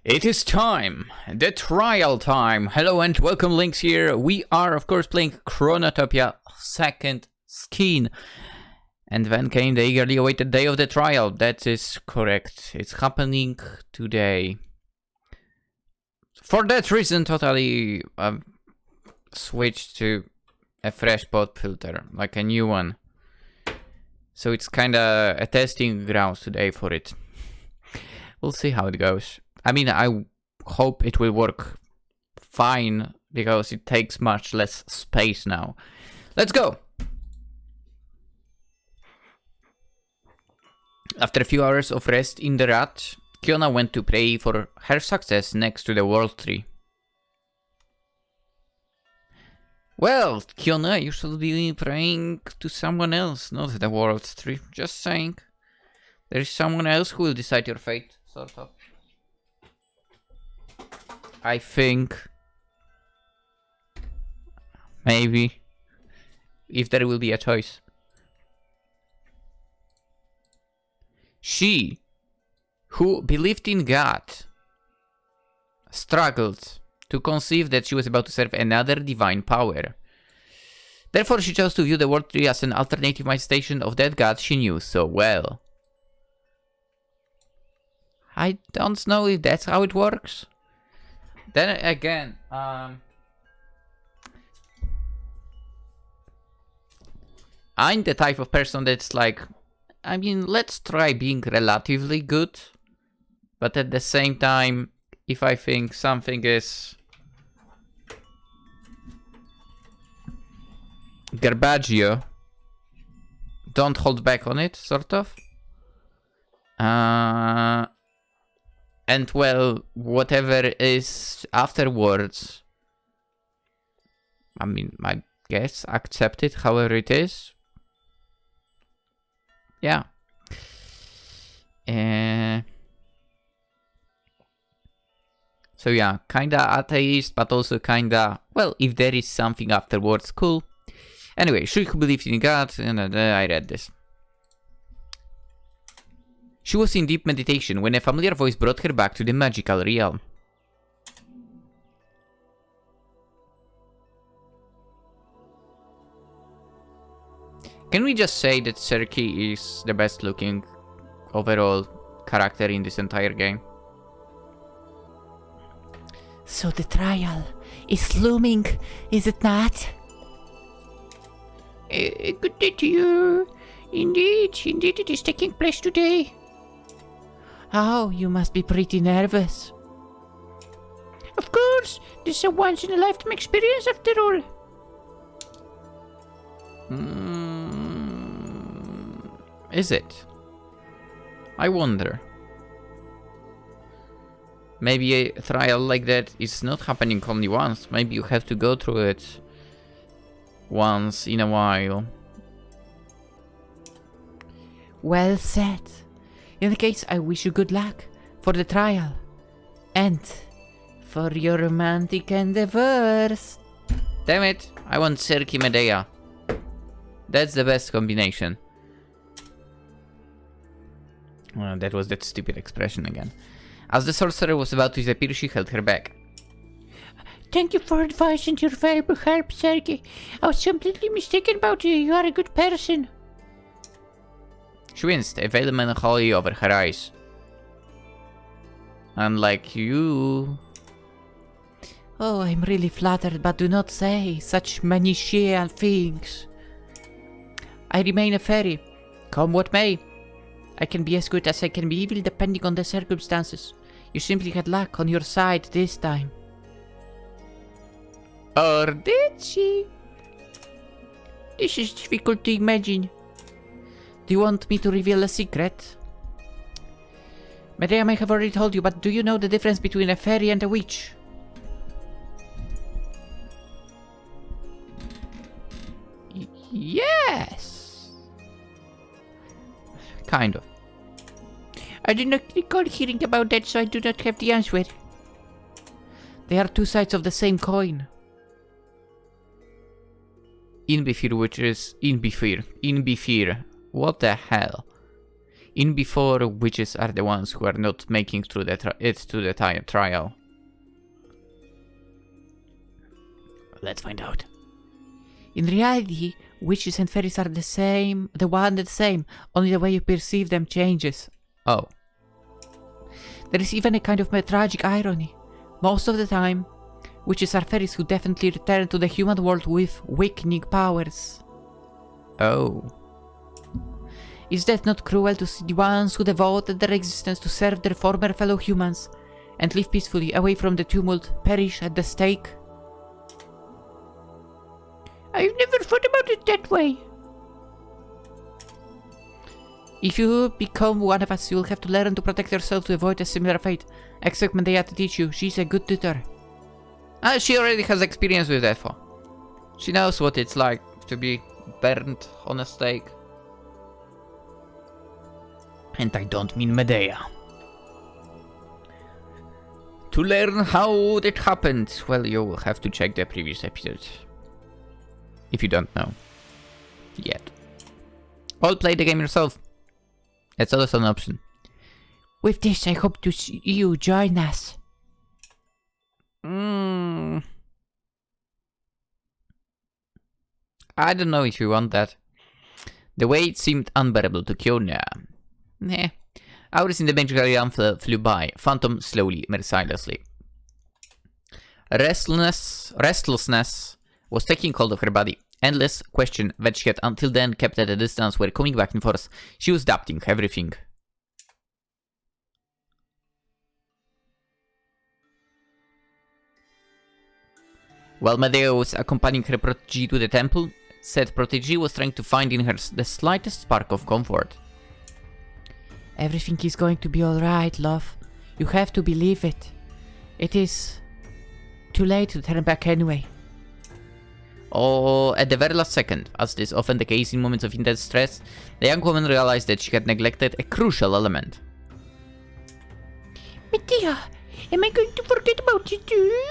It is time! The trial time! Hello and welcome, Lynx here. We are, of course, playing Chronotopia second skin. And then came the eagerly awaited day of the trial. That is correct. It's happening today. For that reason, totally switched to a fresh pot filter, like a new one. So it's kinda a testing grounds today for it. We'll see how it goes. I mean, I hope it will work fine, because it takes much less space now. Let's go! After a few hours of rest in the rat, Kionna went to pray for her success next to the world tree. Well, Kionna, you should be praying to someone else, not the world tree. Just saying. There is someone else who will decide your fate, sort of. I think. Maybe. If there will be a choice. She, who believed in God, struggled to conceive that she was about to serve another divine power. Therefore, she chose to view the world tree as an alternative manifestation of that God she knew so well. I don't know if that's how it works. Then again, I'm the type of person that's like, I mean, let's try being relatively good. But at the same time, if I think something is garbaggio, don't hold back on it, sort of. And well, whatever is afterwards, I mean, I guess accept it however it is. Yeah. So yeah, kinda atheist, but also kinda, well, if there is something afterwards, cool. Anyway, she who believed in God, and I read this. She was in deep meditation when a familiar voice brought her back to the magical realm. Can we just say that Serki is the best looking overall character in this entire game? So the trial is looming, is it not? Good day to you. Indeed it is taking place today. Oh, you must be pretty nervous. Of course, this is a once-in-a-lifetime experience after all. Is it? I wonder. Maybe a trial like that is not happening only once. Maybe you have to go through it once in a while. Well said. In the case, I wish you good luck for the trial. And for your romantic endeavors. Damn it, I want Serki Medea. That's the best combination. That was that stupid expression again. As the sorcerer was about to disappear, she held her back. Thank you for advice and your valuable help, Sergei. I was completely mistaken about you. You are a good person. She winced, a veil of melancholy over her eyes. Unlike you. Oh, I'm really flattered, but do not say such minutiae things. I remain a fairy. Come what may. I can be as good as I can be evil depending on the circumstances. You simply had luck on your side this time. Or did she? This is difficult to imagine. Do you want me to reveal a secret? Medea may have already told you, but do you know the difference between a fairy and a witch? Yes. Kind of. I do not recall hearing about that, so I do not have the answer. They are two sides of the same coin. Inbifir, which is Inbifir. What the hell? In before, witches are the ones who are not making through the trial. Let's find out. In reality, witches and fairies are the same, the same, only the way you perceive them changes. Oh. There is even a kind of tragic irony. Most of the time, witches are fairies who definitely return to the human world with weakening powers. Oh. Is that not cruel to see the ones who devoted their existence to serve their former fellow humans and live peacefully away from the tumult perish at the stake? I've never thought about it that way. If you become one of us, you'll have to learn to protect yourself to avoid a similar fate. Expect Medea to teach you. She's a good tutor. She already has experience with EFO. She knows what it's like to be burned on a stake. And I don't mean Medea. To learn how that happened, well, you will have to check the previous episode. If you don't know. Yet. Or play the game yourself. It's also an option. With this, I hope to see you join us. I don't know if you want that. The wait seemed unbearable to Kionna. Hours in the magical realm flew by, phantom slowly, mercilessly. Restlessness was taking hold of her body. Endless question that she had until then kept at a distance were coming back in force. She was doubting everything. While Medea was accompanying her protégé to the temple, said protégé was trying to find in her the slightest spark of comfort. Everything is going to be alright, love. You have to believe it. It is too late to turn back anyway. At the very last second, as is often the case in moments of intense stress, the young woman realized that she had neglected a crucial element. Medea, am I going to forget about you too?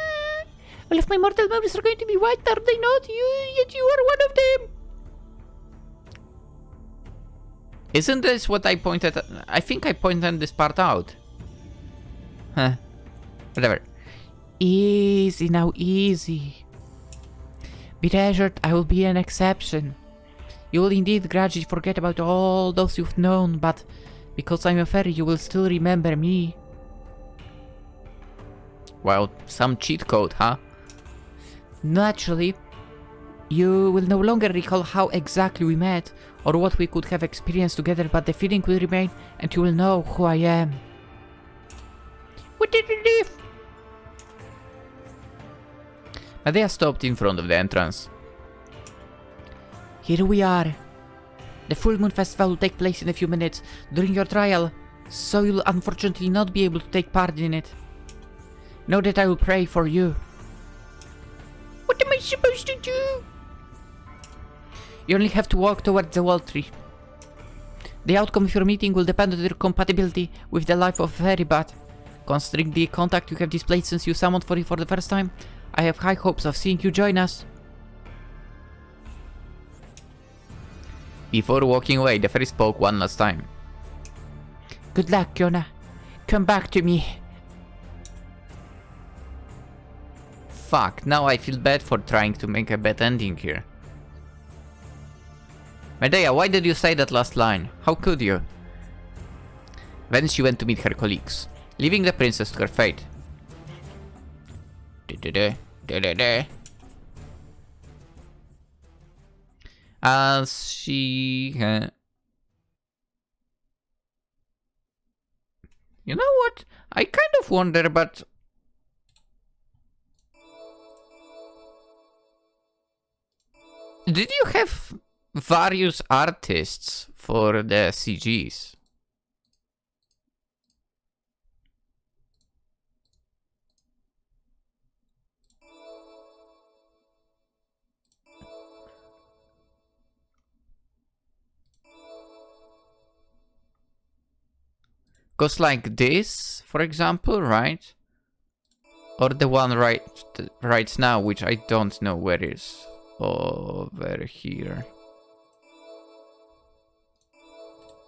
All of my mortal memories are going to be wiped, are they not? Yet you are one of them. Isn't this what I pointed at? I think I pointed this part out. Huh. Whatever. Easy now, easy. Be assured I will be an exception. You will indeed gradually forget about all those you've known, but because I'm a fairy, you will still remember me. Well, some cheat code, huh? Naturally, you will no longer recall how exactly we met or what we could have experienced together, but the feeling will remain and you will know who I am. What a relief! Medea stopped in front of the entrance. Here we are. The full moon festival will take place in a few minutes during your trial, so you'll unfortunately not be able to take part in it. Know that I will pray for you. What am I supposed to do? You only have to walk towards the wall tree. The outcome of your meeting will depend on your compatibility with the life of a fairy, but considering the contact you have displayed since you summoned for it for the first time, I have high hopes of seeing you join us. Before walking away, the fairy spoke one last time. Good luck, Kionna. Come back to me. Fuck, now I feel bad for trying to make a bad ending here. Medea, why did you say that last line? How could you? Then she went to meet her colleagues, leaving the princess to her fate. As she... You know what? I kind of wonder, but... Did you have various artists for the CGs? Goes like this, for example, right? Or the one right now, which I don't know where is. Over here.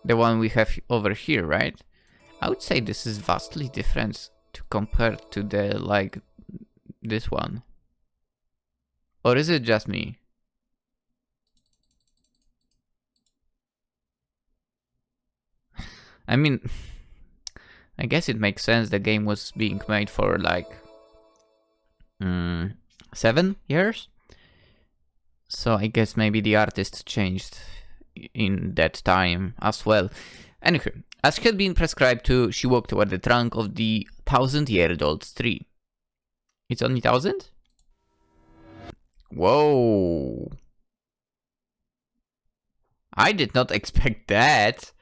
the one we have over here, right? I would say this is vastly different to compare to the, like, this one. Or is it just me? I mean, I guess it makes sense. The game was being made for like 7 years. So I guess maybe the artist changed in that time as well. Anyway, as had been prescribed to, she walked toward the trunk of the 1,000-year-old tree. It's only 1,000? Whoa. I did not expect that.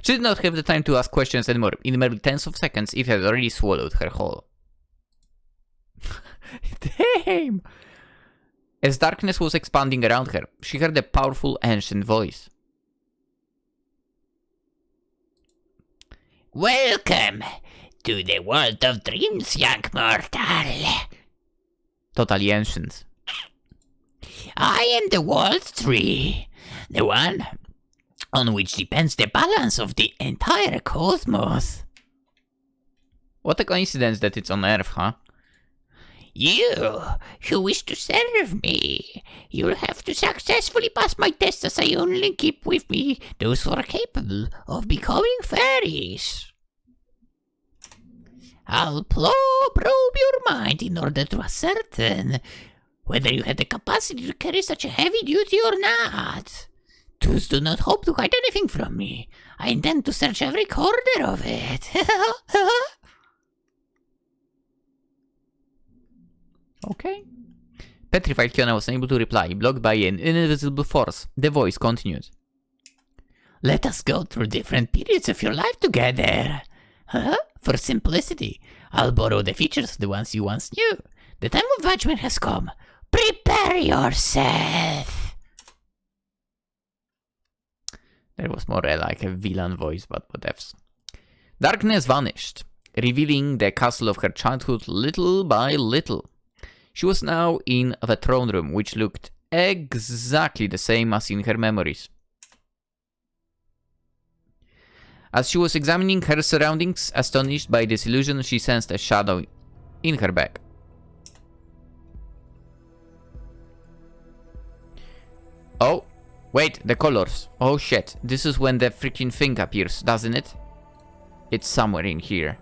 She did not have the time to ask questions anymore. In merely tens of seconds, it had already swallowed her whole. Damn! As darkness was expanding around her, she heard a powerful ancient voice. Welcome to the world of dreams, young mortal. Totally ancient. I am the world tree, the one on which depends the balance of the entire cosmos. What a coincidence that it's on Earth, huh? You who wish to serve me, you'll have to successfully pass my tests, as I only keep with me those who are capable of becoming fairies. I'll probe your mind in order to ascertain whether you have the capacity to carry such a heavy duty or not. Please do not hope to hide anything from me. I intend to search every corner of it. Okay. Petrified, Kionna was unable to reply, blocked by an invisible force. The voice continued. Let us go through different periods of your life together. For simplicity, I'll borrow the features of the ones you once knew. The time of judgment has come. Prepare yourself. There was more like a villain voice, but whatevs. Darkness vanished, revealing the castle of her childhood little by little. She was now in the throne room, which looked exactly the same as in her memories. As she was examining her surroundings, astonished by this illusion, she sensed a shadow in her back. Oh, wait, the colors. Oh shit, this is when the freaking thing appears, doesn't it? It's somewhere in here.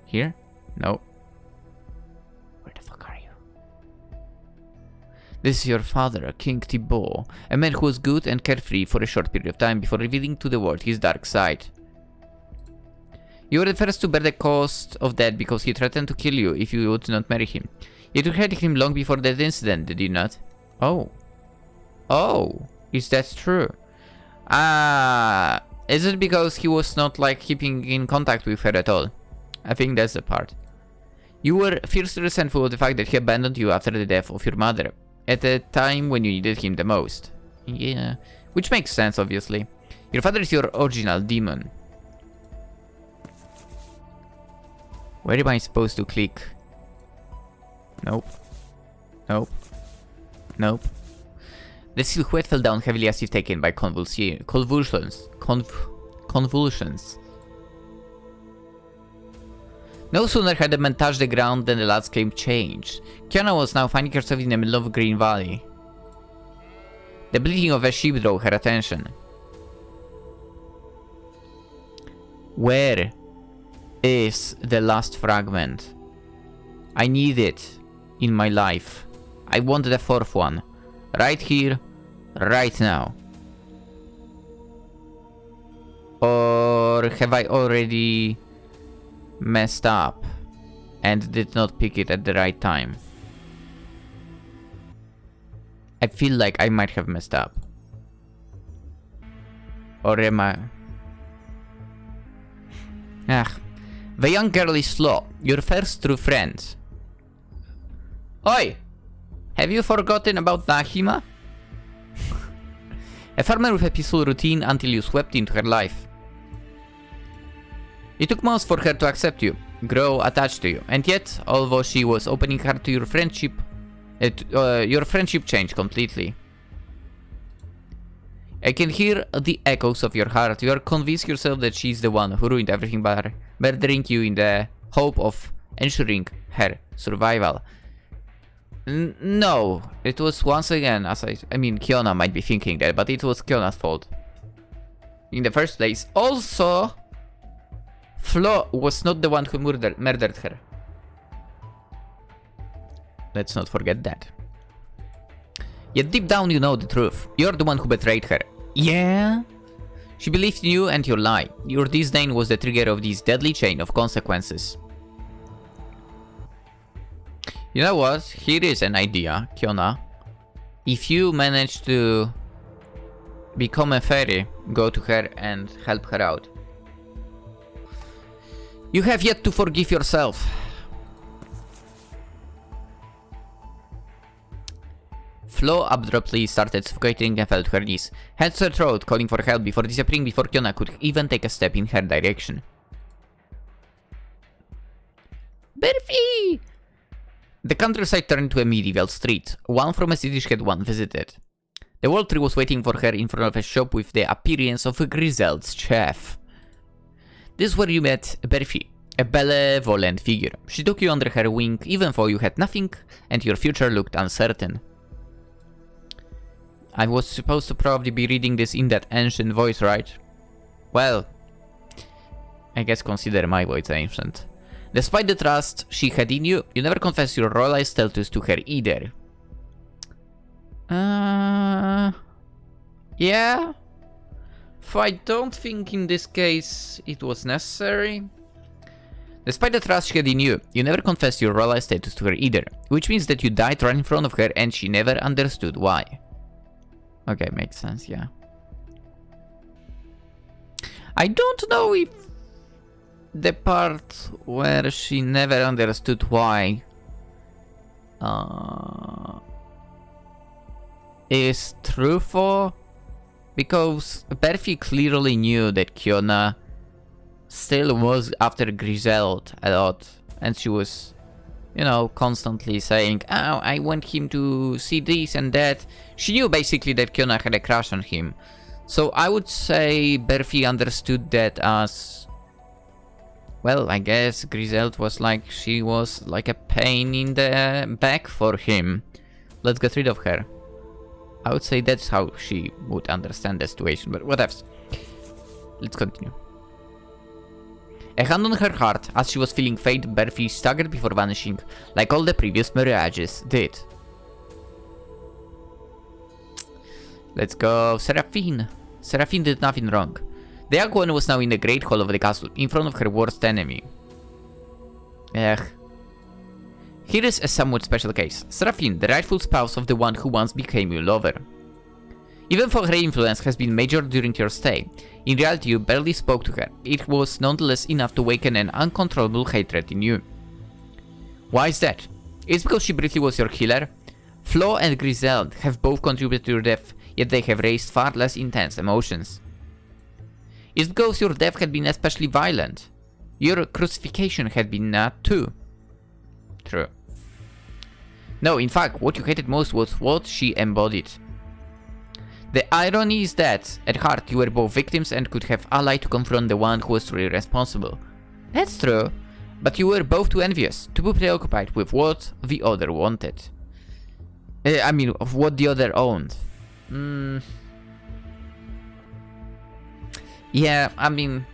Here? No. Where the fuck are you? This is your father, King Thibaut, a man who was good and carefree for a short period of time before revealing to the world his dark side. You were the first to bear the cost of that because he threatened to kill you if you would not marry him. Yet you had him long before that incident, did you not? Oh. Oh, is that true? Is it because he was not like keeping in contact with her at all? I think that's the part. You were fiercely resentful of the fact that he abandoned you after the death of your mother, at a time when you needed him the most. Yeah, which makes sense, obviously. Your father is your original demon. Where am I supposed to click? Nope. Nope. Nope. The silhouette fell down heavily as if taken by convulsions. No sooner had the man touched the ground than the landscape changed. Kionna was now finding herself in the middle of a green valley. The bleating of a sheep drew her attention. Where is the last fragment? I need it in my life. I want the fourth one. Right here, right now. Or have I already messed up and did not pick it at the right time? I feel like I might have messed up. Or am I... The young girl is slow, your first true friend. Oi! Have you forgotten about Nahima? A farmer with a peaceful routine until you swept into her life. It took months for her to accept you, grow attached to you, and yet, although she was opening her to your friendship changed completely. I can hear the echoes of your heart. You are convinced yourself that she's the one who ruined everything by murdering you in the hope of ensuring her survival. No, it was once again, I mean, Kionna might be thinking that, but it was Kionna's fault. In the first place. Also, Flo was not the one who murdered her. Let's not forget that. Yet deep down you know the truth. You're the one who betrayed her. Yeah? She believed in you and your lie. Your disdain was the trigger of this deadly chain of consequences. You know what? Here is an idea, Kionna. If you manage to become a fairy, go to her and help her out. You have yet to forgive yourself. Flo abruptly started suffocating and fell to her knees. Hands to her throat, calling for help before disappearing before Kionna could even take a step in her direction. Berfie! The countryside turned into a medieval street, one from a city she had once visited. The world tree was waiting for her in front of a shop with the appearance of a grizzled chef. This is where you met Berfie, a benevolent figure. She took you under her wing even though you had nothing and your future looked uncertain. I was supposed to probably be reading this in that ancient voice, right? Well, I guess consider my voice ancient. Despite the trust she had in you, you never confessed your royal status to her either. Yeah? I don't think in this case it was necessary. Despite the trust she had in you, you never confessed your royal status to her either, which means that you died right in front of her and she never understood why. Okay, makes sense, yeah. I don't know if the part where she never understood why is truthful, because Berfie clearly knew that Kionna still was after Griselda a lot, and she was, you know, constantly saying, oh, I want him to see this and that. She knew basically that Kionna had a crush on him. So I would say Berfie understood that as, well, I guess Griselda was like, she was like a pain in the back for him. Let's get rid of her. I would say that's how she would understand the situation, but whatever. Let's continue. A hand on her heart, as she was feeling fate, Berfie staggered before vanishing, like all the previous mirages did. Let's go, Seraphine. Seraphine did nothing wrong. The young one was now in the great hall of the castle, in front of her worst enemy. Ugh. Here is a somewhat special case. Seraphine, the rightful spouse of the one who once became your lover. Even though her influence has been major during your stay, in reality you barely spoke to her. It was nonetheless enough to awaken an uncontrollable hatred in you. Why is that? It's because she briefly was your healer? Flo and Griselda have both contributed to your death, yet they have raised far less intense emotions. It's because your death had been especially violent. Your crucifixion had been not too. True. No, in fact, what you hated most was what she embodied. The irony is that, at heart, you were both victims and could have allied to confront the one who was truly responsible. That's true, but you were both too envious, too preoccupied with what the other wanted. I mean, of what the other owned. Yeah, I mean,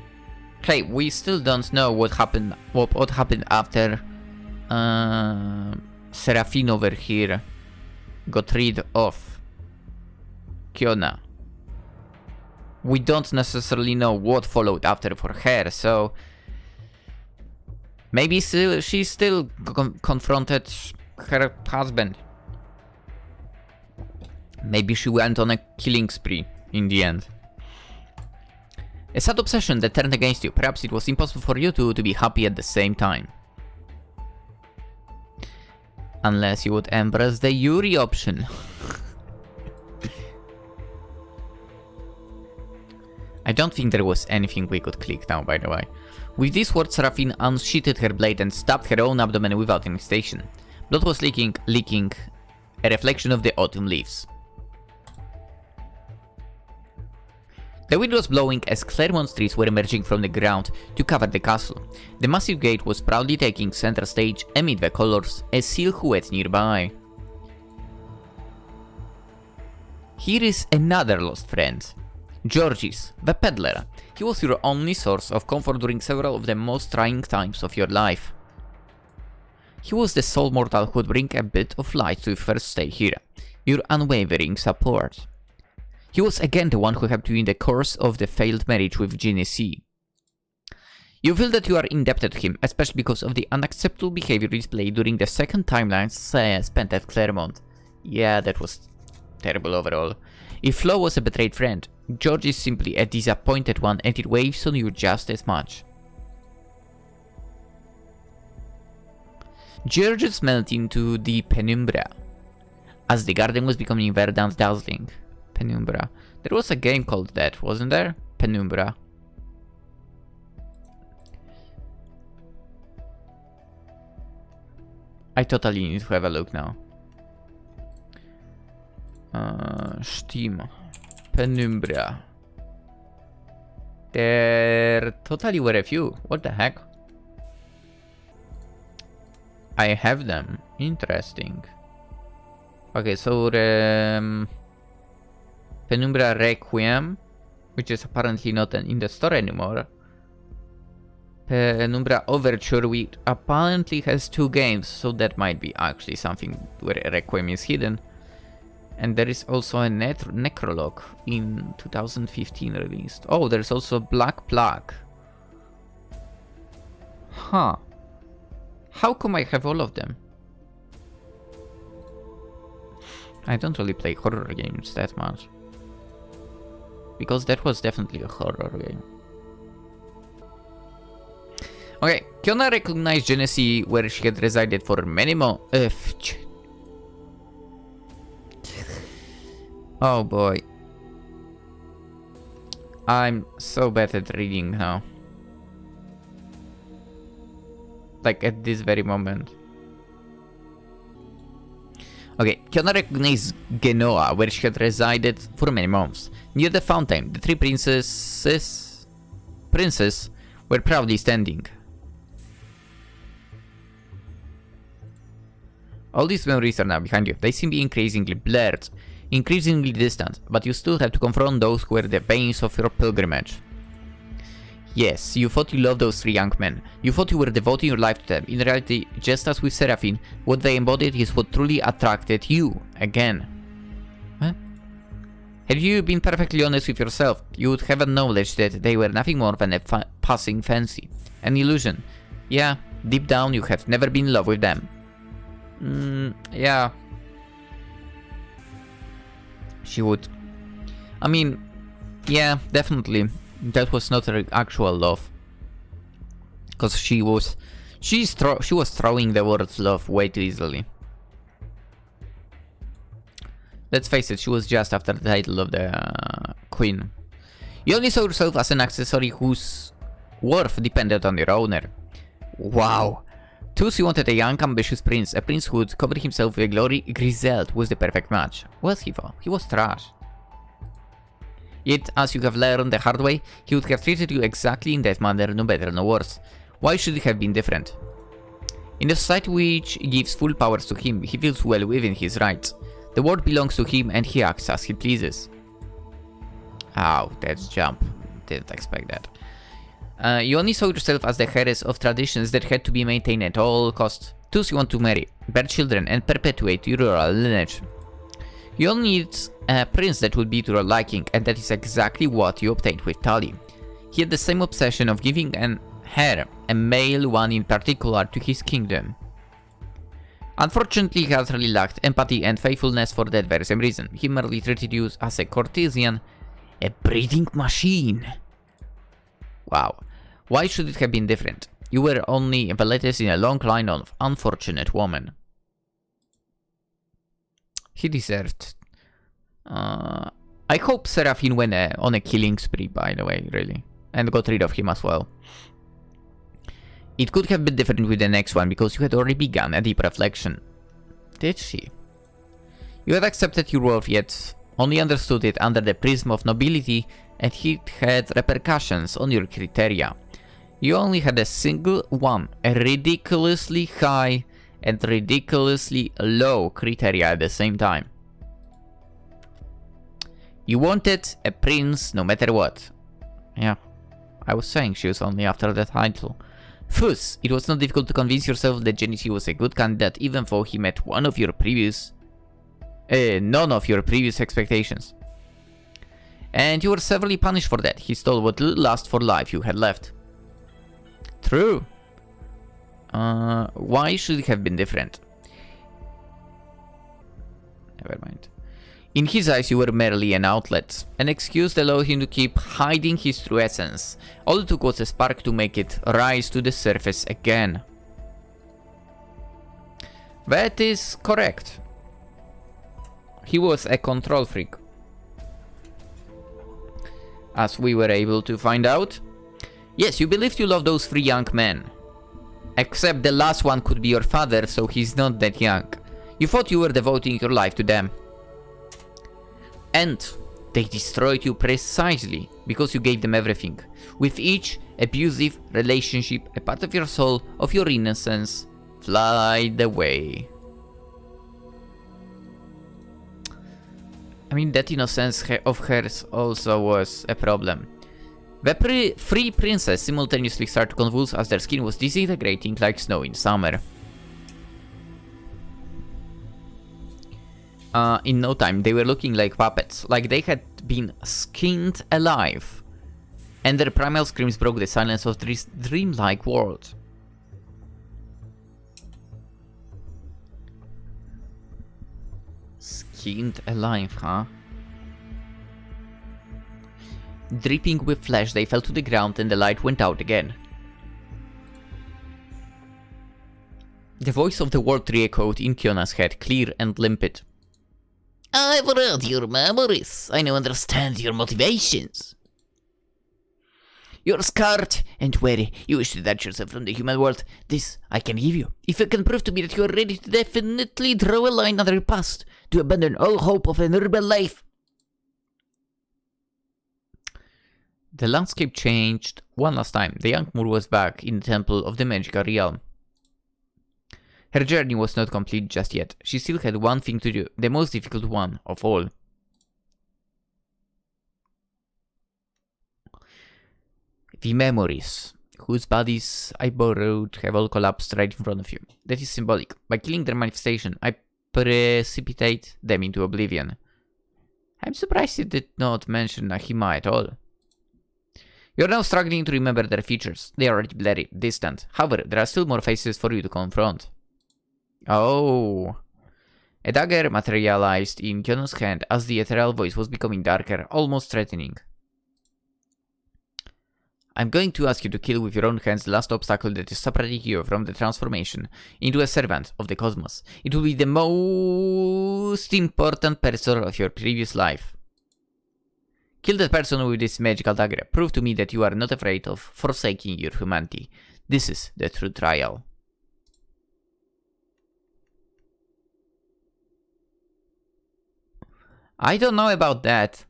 hey, we still don't know what happened. What happened after Seraphine over here got rid of Kionna. We don't necessarily know what followed after for her, so maybe she still confronted her husband. Maybe she went on a killing spree in the end. A sad obsession that turned against you. Perhaps it was impossible for you two to be happy at the same time. Unless you would embrace the Yuri option. I don't think there was anything we could click now, by the way. With these words, Seraphine unsheathed her blade and stabbed her own abdomen without hesitation. Blood was leaking, a reflection of the autumn leaves. The wind was blowing as Clermont's trees were emerging from the ground to cover the castle. The massive gate was proudly taking center stage amid the colors, a silhouette nearby. Here is another lost friend. Georges, the peddler. He was your only source of comfort during several of the most trying times of your life. He was the sole mortal who would bring a bit of light to your first stay here, your unwavering support. He was again the one who helped you in the course of the failed marriage with Genesee. You feel that you are indebted to him, especially because of the unacceptable behavior displayed during the second timeline spent at Clermont. Yeah, that was terrible overall. If Flo was a betrayed friend, George is simply a disappointed one and it weighs on you just as much. George smelled into the penumbra, as the garden was becoming verdant dazzling. Penumbra. There was a game called that, wasn't there? Penumbra. I totally need to have a look now. Steam. Penumbra. There totally were a few. What the heck? I have them. Interesting. Okay, so Penumbra Requiem, which is apparently not in the store anymore. Penumbra Overture, which apparently has 2 games, so that might be actually something where Requiem is hidden. And there is also a Necrolog in 2015 released. Oh, there's also Black Plague. Huh. How come I have all of them? I don't really play horror games that much. Because that was definitely a horror game. Okay, Kionna recognized Genesee where she had resided for many Oh boy. I'm so bad at reading now. Like at this very moment. Okay, Kionna recognized Genoa, where she had resided for many months. Near the fountain, the 3 princes were proudly standing. All these memories are now behind you. They seem to be increasingly blurred, increasingly distant, but you still have to confront those who were the pains of your pilgrimage. Yes, you thought you loved those 3 young men. You thought you were devoting your life to them. In reality, just as with Seraphine, what they embodied is what truly attracted you again. Huh? Had you been perfectly honest with yourself, you would have acknowledged that they were nothing more than a passing fancy, an illusion. Yeah, deep down you have never been in love with them. Yeah. She would. I mean, yeah, definitely. That was not her actual love. Because she was throwing the word love way too easily. Let's face it, she was just after the title of the queen. You only saw yourself as an accessory whose worth depended on your owner. Wow. Thus you wanted a young ambitious prince, a prince who would cover himself with glory. Griselda was the perfect match. Was he though? He was trash. Yet, as you have learned the hard way, he would have treated you exactly in that manner, no better, no worse. Why should it have been different? In a society which gives full powers to him, he feels well within his rights. The world belongs to him and he acts as he pleases. Ow, that's jump. Didn't expect that. You only saw yourself as the heiress of traditions that had to be maintained at all costs. Thus you want to marry, bear children and perpetuate your royal lineage. You only need a prince that would be to your liking, and that is exactly what you obtained with Tali. He had the same obsession of giving an heir, a male one in particular, to his kingdom. Unfortunately, he utterly lacked empathy and faithfulness for that very same reason. He merely treated you as a courtesan, a breeding machine. Wow. Why should it have been different? You were only the latest in a long line of unfortunate women. He deserved. I hope Seraphine went on a killing spree, by the way, really. And got rid of him as well. It could have been different with the next one, because you had already begun a deep reflection. Did she? You had accepted your worth, yet only understood it under the prism of nobility and it had repercussions on your criteria. You only had a single one, a ridiculously high and ridiculously low criteria at the same time. You wanted a prince no matter what. Yeah, I was saying she was only after the title. Thus, it was not difficult to convince yourself that Genichi was a good candidate even though he met none of your previous expectations. And you were severely punished for that. He stole what little lust for life you had left. True. Why should it have been different? Never mind. In his eyes, you were merely an outlet, an excuse that allowed him to keep hiding his true essence. All it took was a spark to make it rise to the surface again. That is correct. He was a control freak, as we were able to find out. Yes, you believed you loved those 3 young men. Except the last one could be your father, so he's not that young. You thought you were devoting your life to them. And they destroyed you precisely because you gave them everything. With each abusive relationship, a part of your soul, of your innocence, flied away. I mean, that innocence of hers also was a problem. The 3 princes simultaneously started to convulse as their skin was disintegrating like snow in summer. In no time, they were looking like puppets, like they had been skinned alive. And their primal screams broke the silence of this dreamlike world. Skinned alive, huh? Dripping with flesh, they fell to the ground and the light went out again. The voice of the world re-echoed in Kionna's head, clear and limpid. I've read your memories. I now understand your motivations. You're scarred and weary. You wish to detach yourself from the human world. This I can give you. If you can prove to me that you are ready to definitely draw a line under your past, to abandon all hope of an urban life. The landscape changed one last time. The young Moor was back in the temple of the magical realm. Her journey was not complete just yet. She still had one thing to do, the most difficult one of all. The memories, whose bodies I borrowed, have all collapsed right in front of you. That is symbolic. By killing their manifestation, I precipitate them into oblivion. I'm surprised you did not mention Nahima at all. You're now struggling to remember their features. They are already blurry, distant. However, there are still more faces for you to confront. Oh. A dagger materialized in Kionna's hand as the ethereal voice was becoming darker, almost threatening. I'm going to ask you to kill with your own hands the last obstacle that is separating you from the transformation into a servant of the cosmos. It will be the most important person of your previous life. Kill that person with this magical dagger. Prove to me that you are not afraid of forsaking your humanity. This is the true trial. I don't know about that.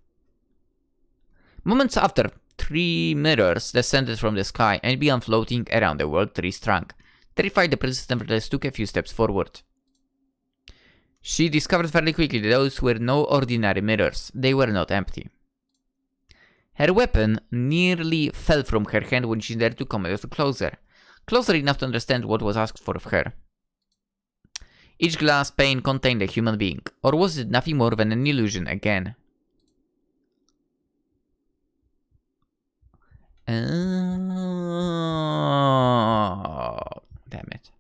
Moments after, 3 mirrors descended from the sky and began floating around the world tree's trunk. Terrified, the princess nevertheless took a few steps forward. She discovered fairly quickly that those were no ordinary mirrors. They were not empty. Her weapon nearly fell from her hand when she dared to come a little closer. Closer enough to understand what was asked for of her. Each glass pane contained a human being, or was it nothing more than an illusion again? Oh, damn it.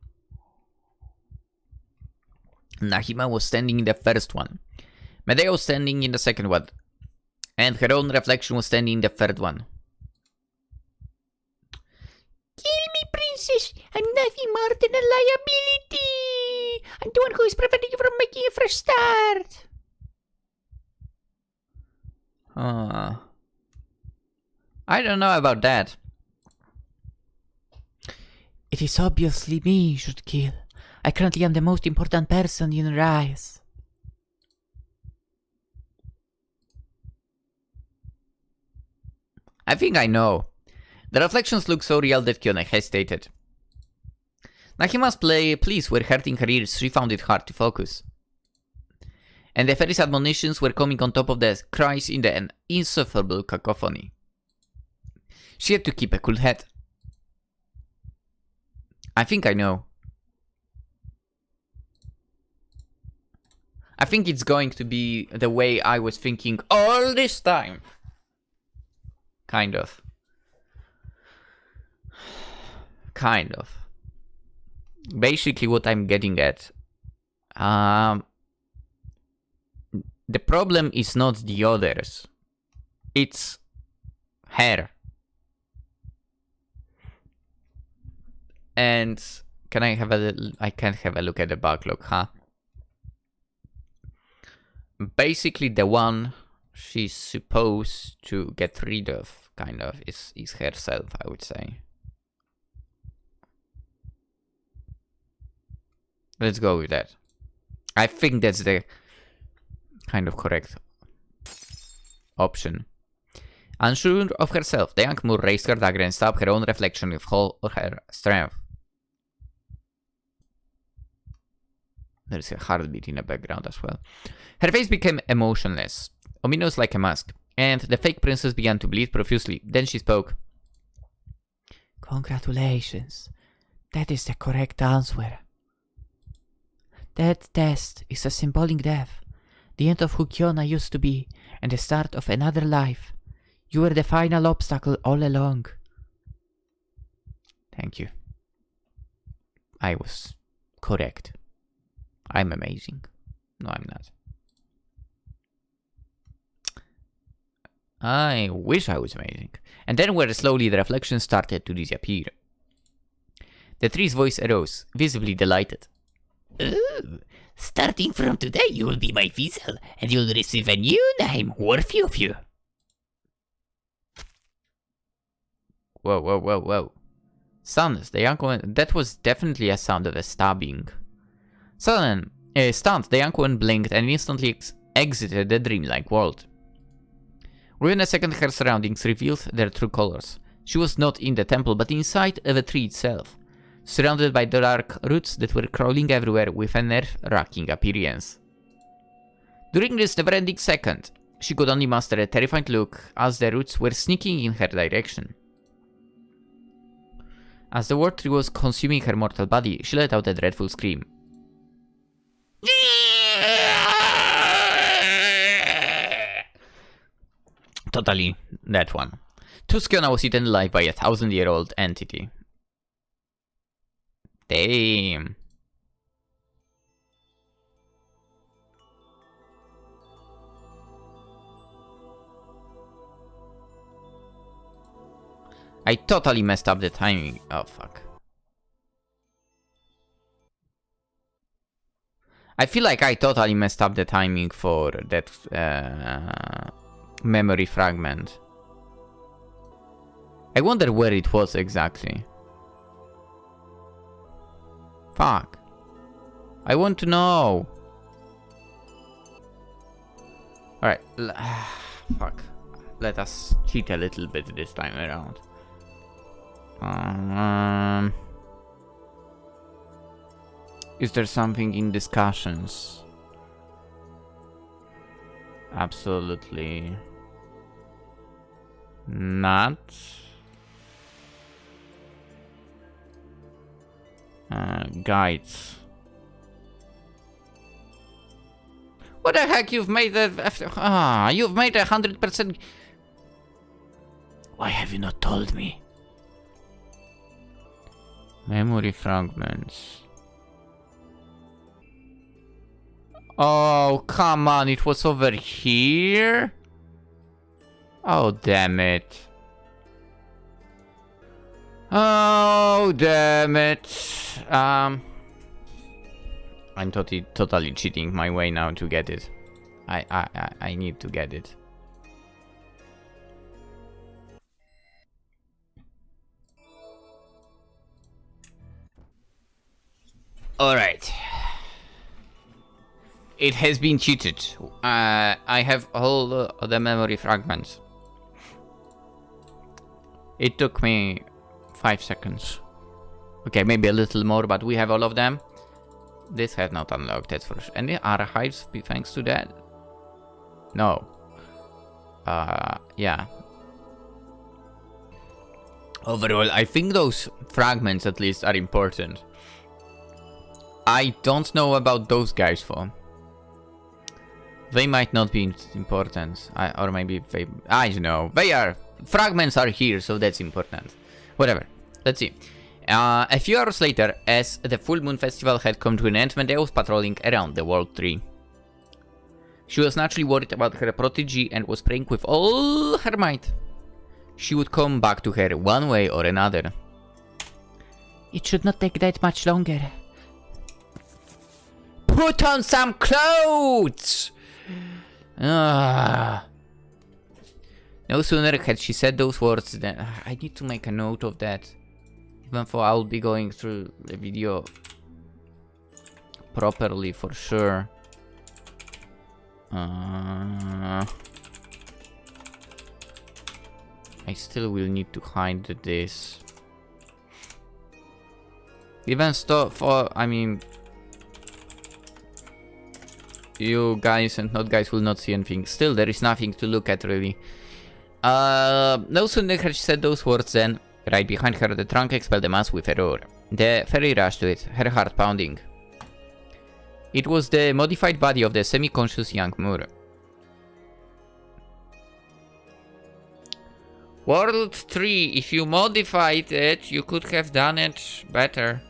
Nahima was standing in the first one. Medea was standing in the second one. And her own reflection was standing in the third one. Kill me, princess. I'm nothing more than a liability. I'm the one who is preventing you from making a fresh start. I don't know about that. It is obviously me you should kill. I currently am the most important person in Rise. I think I know. The reflections look so real that Kionna hesitated. Nahima's pleas were hurting her ears. She found it hard to focus. And the fairy's admonitions were coming on top of the cries in an insufferable cacophony. She had to keep a cool head. I think I know. I think it's going to be the way I was thinking all this time. Kind of. Kind of. Basically what I'm getting at. The problem is not the others. It's her. And can I have I can't have a look at the backlog, huh? Basically the one she's supposed to get rid of, kind of, is herself, I would say. Let's go with that. I think that's the kind of correct option. Unsure of herself, the young Moor raised her dagger and stabbed her own reflection with all her strength. There's a heartbeat in the background as well. Her face became emotionless, ominous like a mask, and the fake princess began to bleed profusely. Then she spoke. Congratulations. That is the correct answer. That test is a symbolic death, the end of who Kionna used to be, and the start of another life. You were the final obstacle all along. Thank you. I was correct. I'm amazing. No, I'm not. I wish I was amazing. And then where slowly the reflections started to disappear. The tree's voice arose, visibly delighted. Ooh, starting from today you will be my vessel, and you'll receive a new name worthy of you. Whoa, whoa, whoa, whoa. Stunned, the young woman... That was definitely a sound of a stabbing. Stunned, the young woman blinked and instantly exited the dreamlike world. Within a second, her surroundings revealed their true colors. She was not in the temple, but inside the tree itself, surrounded by dark roots that were crawling everywhere with a nerve-wracking appearance. During this never-ending second, she could only muster a terrified look as the roots were sneaking in her direction. As the word tree was consuming her mortal body, she let out a dreadful scream. Totally that one. Kionna was eaten alive by a 1,000-year-old entity. Damn. I totally messed up the timing. Oh, fuck. I feel like I totally messed up the timing for that memory fragment. I wonder where it was exactly. Fuck. I want to know. Alright. Fuck. Let us cheat a little bit this time around. Is there something in discussions? Absolutely not. Guides. What the heck? You've made a... you've made 100%... Why have you not told me? Memory fragments. Oh, come on. It was over here? Oh, damn it. Oh, damn it. I'm totally cheating my way now to get it. I need to get it. Alright. It has been cheated. I have all the memory fragments. It took me 5 seconds. Okay, maybe a little more, but we have all of them. This has not unlocked, that's for sure. Any archives thanks to that? No. Yeah. Overall, I think those fragments at least are important. I don't know about those guys though. They might not be important. Or maybe they... I don't know. They are. Fragments are here, so that's important. Whatever. Let's see. A few hours later, as the full moon festival had come to an end, Medea was patrolling around the world tree. She was naturally worried about her protege and was praying with all her might she would come back to her one way or another. It should not take that much longer. Put on some clothes! No sooner had she said those words than... I need to make a note of that. Even though I'll be going through the video properly for sure. I still will need to hide this. Even stuff for, I mean, you guys and not guys will not see anything. Still, there is nothing to look at really. No sooner had she said those words than, right behind her, the trunk expelled a mass with a roar. The fairy rushed to it, her heart pounding. It was the modified body of the semi-conscious young Moor. World 3, if you modified it, you could have done it better.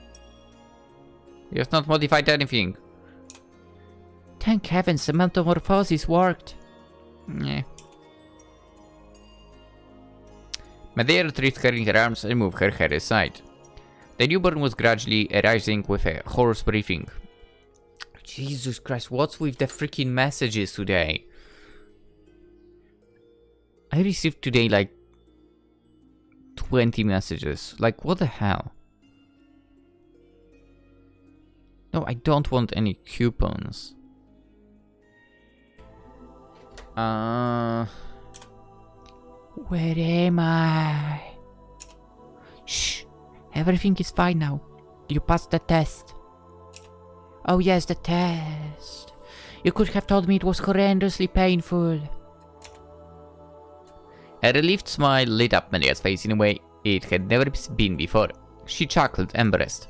You have not modified anything. Thank heavens, the metamorphosis worked. Yeah. Medea retrieved her in her arms and moved her head aside. The newborn was gradually arising with a hoarse breathing. Jesus Christ, what's with the freaking messages today? I received today like 20 messages. Like, what the hell? No, I don't want any coupons. Where am I? Shh! Everything is fine now. You passed the test. Oh yes, the test. You could have told me it was horrendously painful. A relieved smile lit up Medea's face in a way it had never been before. She chuckled, embarrassed.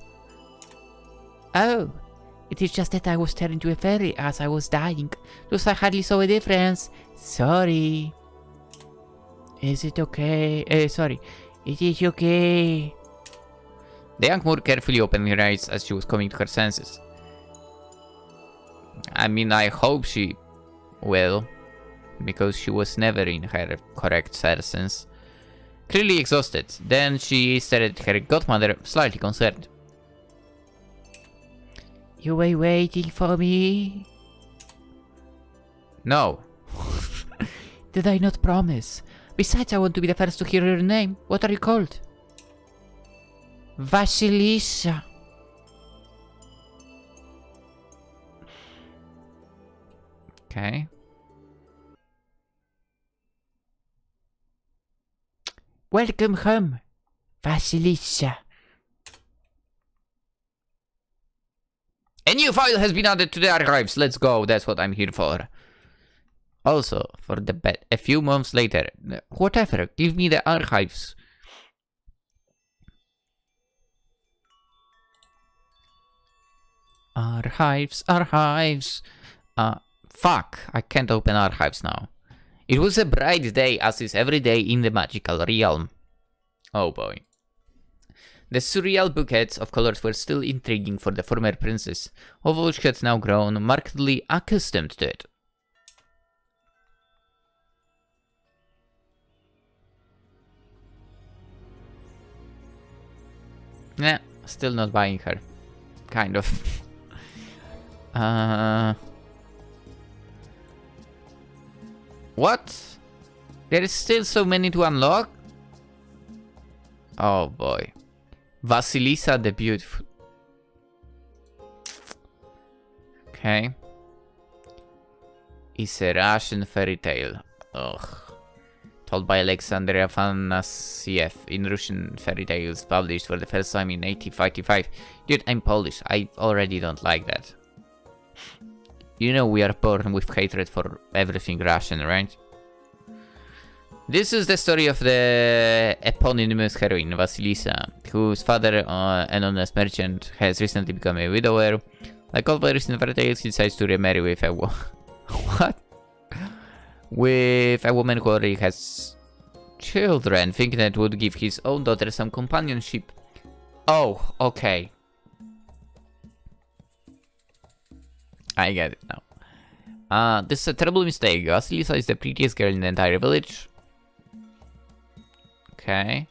Oh, it is just that I was turned into a fairy as I was dying. Thus I hardly saw a difference. Sorry. Is it okay? Sorry. It is okay. The young Moor carefully opened her eyes as she was coming to her senses. I mean, I hope she will, because she was never in her correct senses. Clearly exhausted, then she stared at her godmother, slightly concerned. You were waiting for me? No. Did I not promise? Besides, I want to be the first to hear your name. What are you called? Vasilisa. Okay. Welcome home, Vasilisa. A new file has been added to the archives. Let's go. That's what I'm here for. Also, for the bet, a few months later, whatever, give me the archives. Archives. Fuck, I can't open archives now. It was a bright day, as is every day in the magical realm. Oh boy. The surreal bouquets of colors were still intriguing for the former princess, although she had now grown markedly accustomed to it. Nah, still not buying her. Kind of. What? There is still so many to unlock? Oh boy. Vasilisa the Beautiful. Okay. It's a Russian fairy tale. Ugh. told by Alexander Afanasiev in Russian fairy tales published for the first time in 1855. Dude, I'm Polish. I already don't like that. You know we are born with hatred for everything Russian, right? This is the story of the eponymous heroine, Vasilisa, whose father, an honest merchant, has recently become a widower. Like all recent fairy tales, he decides to remarry with a what? With a woman who already has children, thinking that would give his own daughter some companionship. Oh, okay. I get it now. This is a terrible mistake. Vasilisa is the prettiest girl in the entire village. Okay.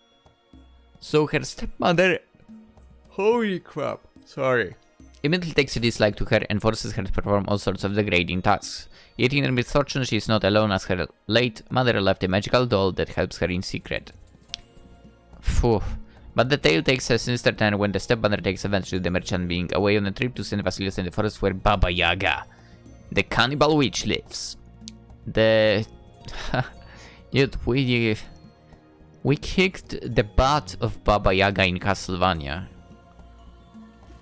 So her stepmother... Holy crap. Sorry. Immediately takes a dislike to her and forces her to perform all sorts of degrading tasks. Yet in her misfortune she is not alone, as her late mother left a magical doll that helps her in secret. Phew. But the tale takes a sinister turn when the stepmother takes advantage of the merchant being away on a trip to send Vasilisa in the forest where Baba Yaga, the cannibal witch, lives. Yet we kicked the butt of Baba Yaga in Castlevania.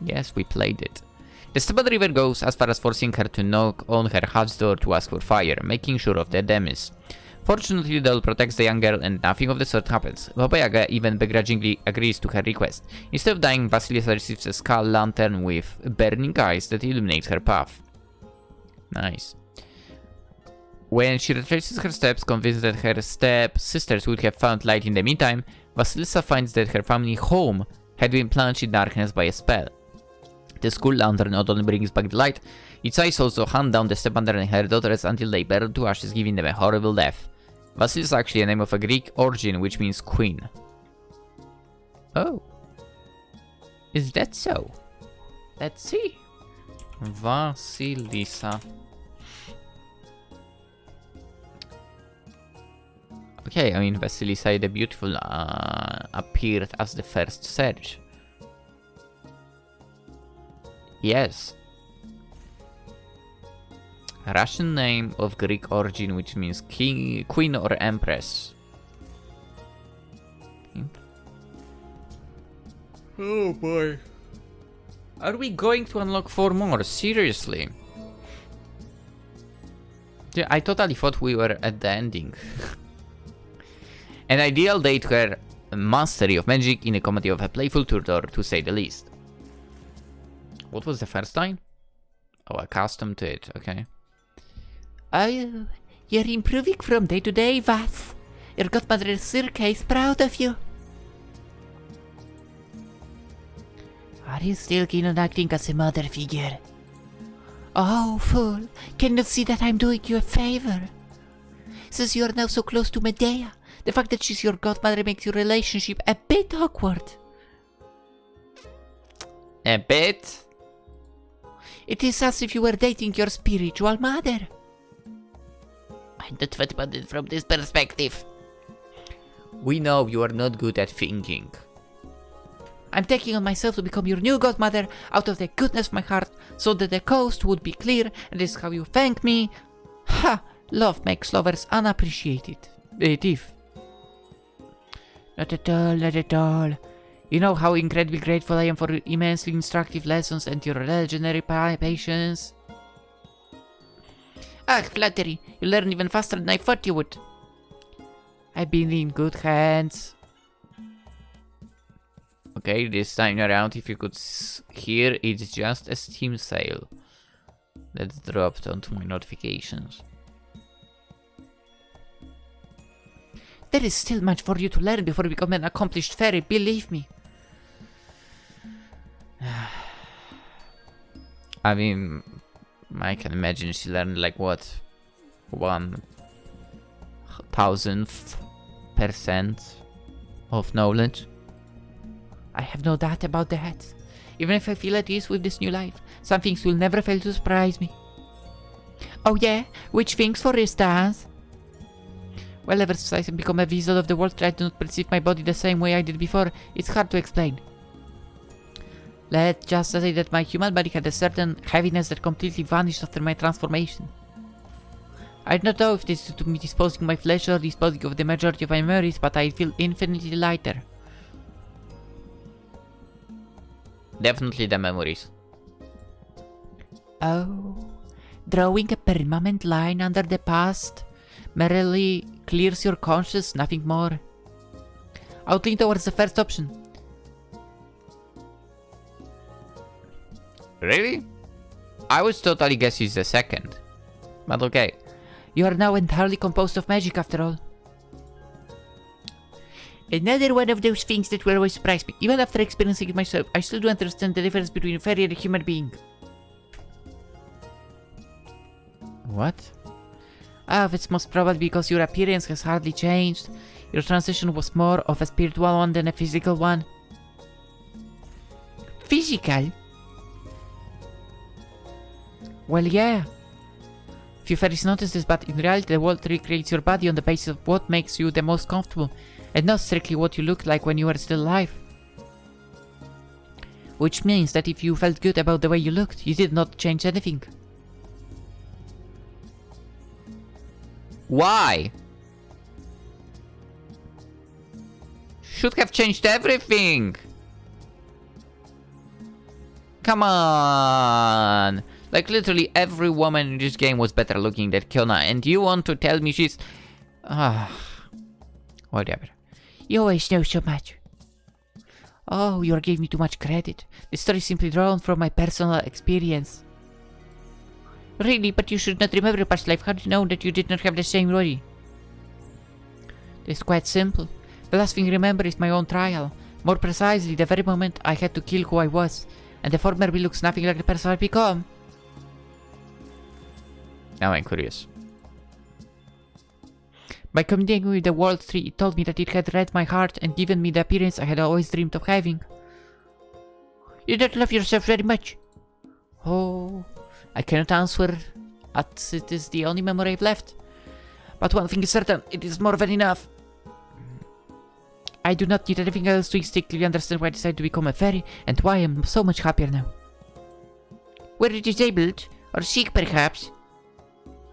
Yes, we played it. The stepmother even goes as far as forcing her to knock on her hut's door to ask for fire, making sure of their demise. Fortunately, the doll protects the young girl and nothing of the sort happens. Baba Yaga even begrudgingly agrees to her request. Instead of dying, Vasilisa receives a skull lantern with burning eyes that illuminates her path. Nice. When she retraces her steps, convinced that her step-sisters would have found light in the meantime, Vasilisa finds that her family home had been plunged in darkness by a spell. The school lantern not only brings back the light, its eyes also hunt down the stepmother and her daughters until they burn to ashes, giving them a horrible death. Vasilisa is actually a name of a Greek origin, which means queen. Oh. Is that so? Let's see. Vasilisa. Okay, I mean, Vasilisa the Beautiful appeared as the first search. Yes. Russian name of Greek origin, which means king, queen or empress. Oh boy. Are we going to unlock 4 more? Seriously? Yeah, I totally thought we were at the ending. An ideal day to her mastery of magic in a comedy of a playful tutor, to say the least. What was the first line? Oh, accustomed to it, okay. Oh, you're improving from day to day, Vas. Your godmother Circa is proud of you. Are you still keen on acting as a mother figure? Oh, fool, can you see that I'm doing you a favor? Since you are now so close to Medea, the fact that she's your godmother makes your relationship a bit awkward. A bit? It is as if you were dating your spiritual mother. I don't thought about it from this perspective. We know you are not good at thinking. I'm taking on myself to become your new godmother out of the goodness of my heart, so that the coast would be clear, and this is how you thank me. Ha! Love makes lovers unappreciated. Not at all, not at all. You know how incredibly grateful I am for your immensely instructive lessons and your legendary patience. Ah, flattery. You learn even faster than I thought you would. I've been in good hands. Okay, this time around, if you could hear, it's just a Steam sale that dropped onto my notifications. There is still much for you to learn before you become an accomplished fairy, believe me. I mean, I can imagine she learned like what? 1,000% of knowledge. I have no doubt about that. Even if I feel at ease with this new life, some things will never fail to surprise me. Oh yeah? Which things, for instance? Well, ever since I have become a vessel of the world, I do not perceive my body the same way I did before. It's hard to explain. Let's just say that my human body had a certain heaviness that completely vanished after my transformation. I don't know if this is to me disposing my flesh or disposing of the majority of my memories, but I feel infinitely lighter. Definitely the memories. Oh, drawing a permanent line under the past merely clears your conscience, nothing more. I would lean towards the first option. Really? I would totally guess he's the second. But okay. You are now entirely composed of magic, after all. Another one of those things that will always surprise me. Even after experiencing it myself, I still don't understand the difference between a fairy and a human being. What? Ah, it's most probably because your appearance has hardly changed. Your transition was more of a spiritual one than a physical one. Physical? Well, yeah. Few fairies notice this, but in reality the world recreates your body on the basis of what makes you the most comfortable, and not strictly what you looked like when you were still alive. Which means that if you felt good about the way you looked, you did not change anything. Why? Should have changed everything. Come on. Like literally every woman in this game was better looking than Kionna, and you want to tell me she's... whatever. You always know so much. Oh, you are giving me too much credit. The story is simply drawn from my personal experience. Really, but you should not remember past life. How do you know that you did not have the same worry? It's quite simple. The last thing I remember is my own trial. More precisely, the very moment I had to kill who I was. And the former me looks nothing like the person I've become. Now I'm curious. By communicating with the World Tree, it told me that it had read my heart and given me the appearance I had always dreamed of having. You don't love yourself very much. Oh, I cannot answer, as it is the only memory I've left. But one thing is certain, it is more than enough. I do not need anything else to instinctively understand why I decided to become a fairy, and why I am so much happier now. Were you disabled? Or sick, perhaps?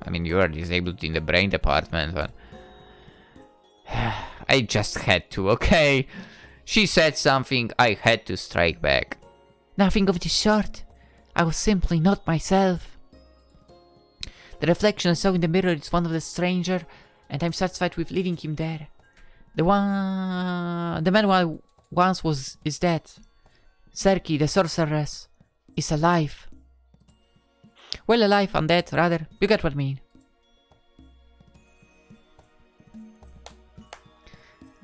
I mean, you are disabled in the brain department, but... I just had to, okay? She said something, I had to strike back. Nothing of the sort. I was simply not myself. The reflection I saw in the mirror is one of the stranger, and I'm satisfied with leaving him there. The man who once is dead. Serki, the sorceress, is alive. Well, alive, undead, rather. You get what I mean.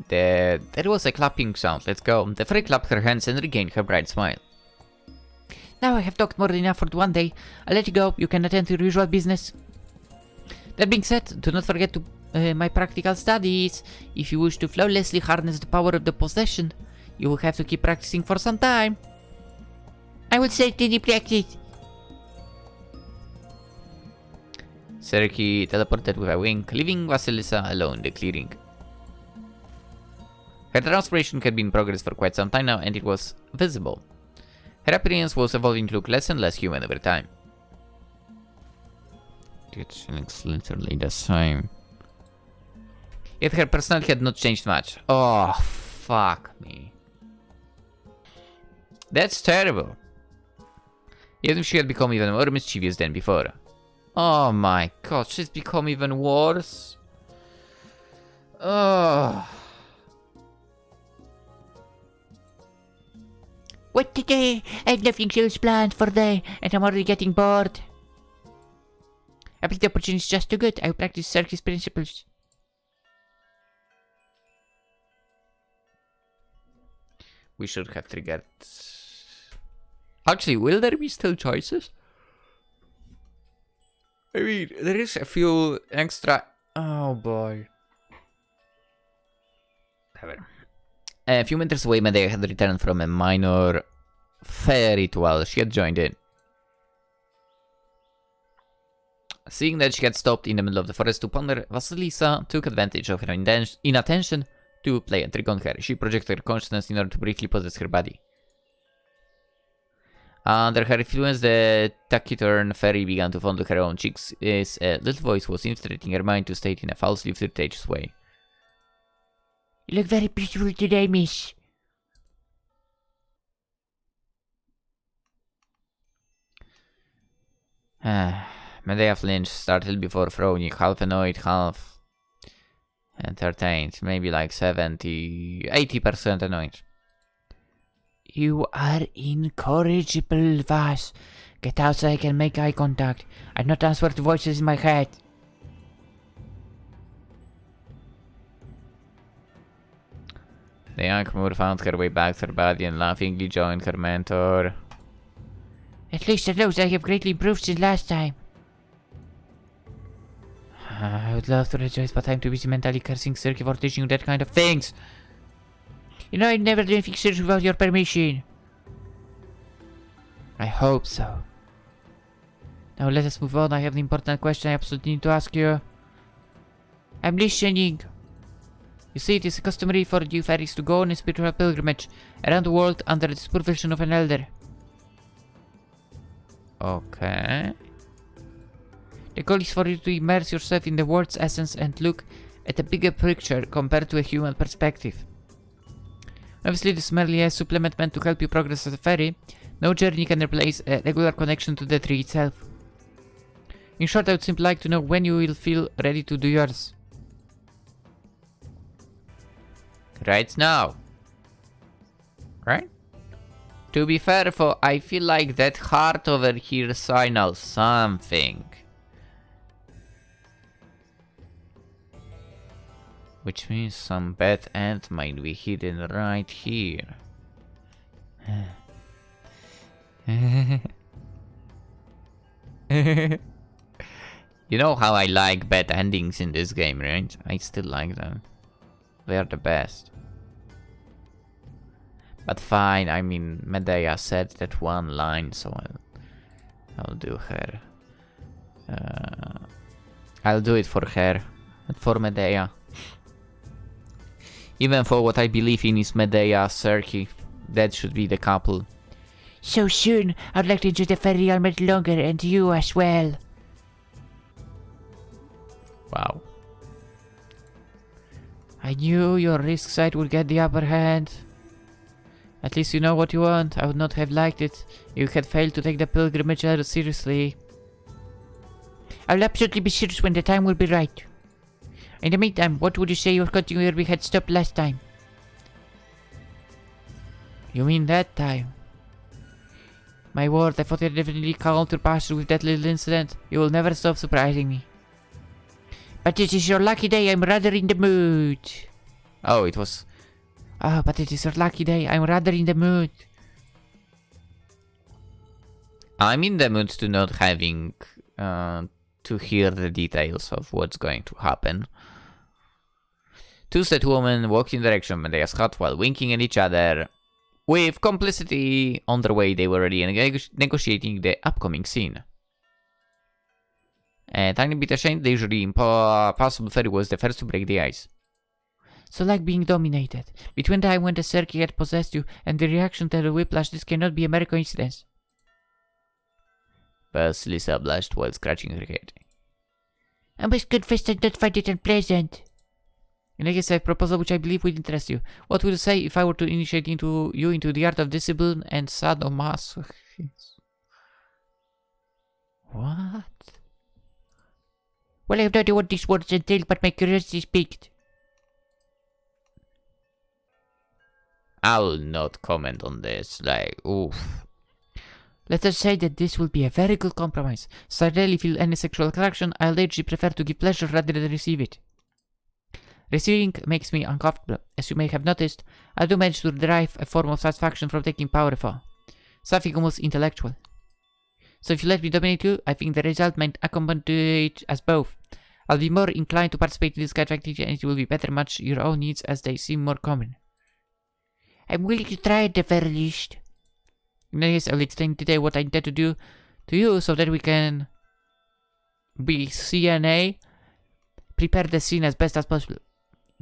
There was a clapping sound. Let's go. The fairy clapped her hands and regained her bright smile. Now I have talked more than enough for one day. I'll let you go. You can attend to your usual business. That being said, do not forget to my practical studies. If you wish to flawlessly harness the power of the possession, you will have to keep practicing for some time. I will certainly practice. Serki teleported with a wink, leaving Vasilisa alone in the clearing. Her transformation had been in progress for quite some time now, and it was visible. Her appearance was evolving to look less and less human over time. It's literally the same. Yet her personality had not changed much. Oh, fuck me. That's terrible. Even if she had become even more mischievous than before. Oh my god, she's become even worse. Oh. What today? I have nothing else planned for day, and I'm already getting bored. I think the opportunity is just too good. I will practice Serki's principles. We should have triggered... Actually, will there be still choices? I mean, there is a few extra... Oh boy. Whatever. A few meters away, Medea had returned from a minor fair ritual she had joined in. Seeing that she had stopped in the middle of the forest to ponder, Vasilisa took advantage of her inattention to play a trick on her. She projected her consciousness in order to briefly possess her body. Under her influence, the taciturn fairy began to fondle her own cheeks. His little voice was infiltrating her mind to state in a falsely flirtatious way. You look very beautiful today, miss. Medea flinched, startled before frowning, half annoyed, half entertained. Maybe like 80% annoyed. You are incorrigible, Vas. Get out so I can make eye contact. I not answer to voices in my head. The young Moor found her way back to her body and laughingly joined her mentor. At least it looks I have greatly improved since last time. I would love to rejoice, but I'm too busy mentally cursing Cirque for teaching you that kind of things. You know I'd never do anything serious without your permission. I hope so. Now let us move on. I have an important question I absolutely need to ask you. I'm listening. You see, it is customary for you fairies to go on a spiritual pilgrimage around the world under the supervision of an elder. Okay. The goal is for you to immerse yourself in the world's essence and look at a bigger picture compared to a human perspective. Obviously, this is merely a supplement meant to help you progress as a fairy. No journey can replace a regular connection to the tree itself. In short, I would simply like to know when you will feel ready to do yours. Right now. Right? To be fair, for I feel like that heart over here signals something. Which means some bad end might be hidden right here. You know how I like bad endings in this game, right? I still like them. They are the best. But fine, I mean, Medea said that one line, so I'll do her. I'll do it for her, and for Medea. Even for what I believe in is Medea, Circe. That should be the couple. So soon, I'd like to enjoy the fairy realm a little longer, and you as well. Wow. I knew your risk side would get the upper hand. At least you know what you want. I would not have liked it if you had failed to take the pilgrimage seriously. I will absolutely be serious when the time will be right. In the meantime, what would you say you're cutting where we had stopped last time? You mean that time? My word, I thought you'd definitely counter past with that little incident. You will never stop surprising me. But it is your lucky day, I'm rather in the mood. Oh, it was... Oh, but it is your lucky day, I'm rather in the mood. I'm in the mood to not having to hear the details of what's going to happen. Two set women walked in the direction of Medea's hut while winking at each other. With complicity on their way, they were already negotiating the upcoming scene. A tiny bit ashamed, the usually impossible fairy was the first to break the ice. So like being dominated. Between the time when the Circe had possessed you and the reaction to the whiplash, this cannot be a mere coincidence. Lisa blushed while scratching her head. I must confess I don't find it unpleasant. In case I have a proposal which I believe would interest you. What would you say if I were to initiate you into the art of discipline and sadomasochism? What? Well, I have no idea what these words entail, but my curiosity is piqued. I'll not comment on this, like, oof. Let us say that this will be a very good compromise. So I rarely feel any sexual attraction, I largely prefer to give pleasure rather than receive it. Receiving makes me uncomfortable. As you may have noticed, I do manage to derive a form of satisfaction from taking powerful. Something almost intellectual. So if you let me dominate you, I think the result might accommodate us both. I'll be more inclined to participate in this kind of activity and it will be better match your own needs as they seem more common. I'm willing to try at the very least. In any case, I'll explain today what I intend to do to you so that we can be CNA, prepare the scene as best as possible.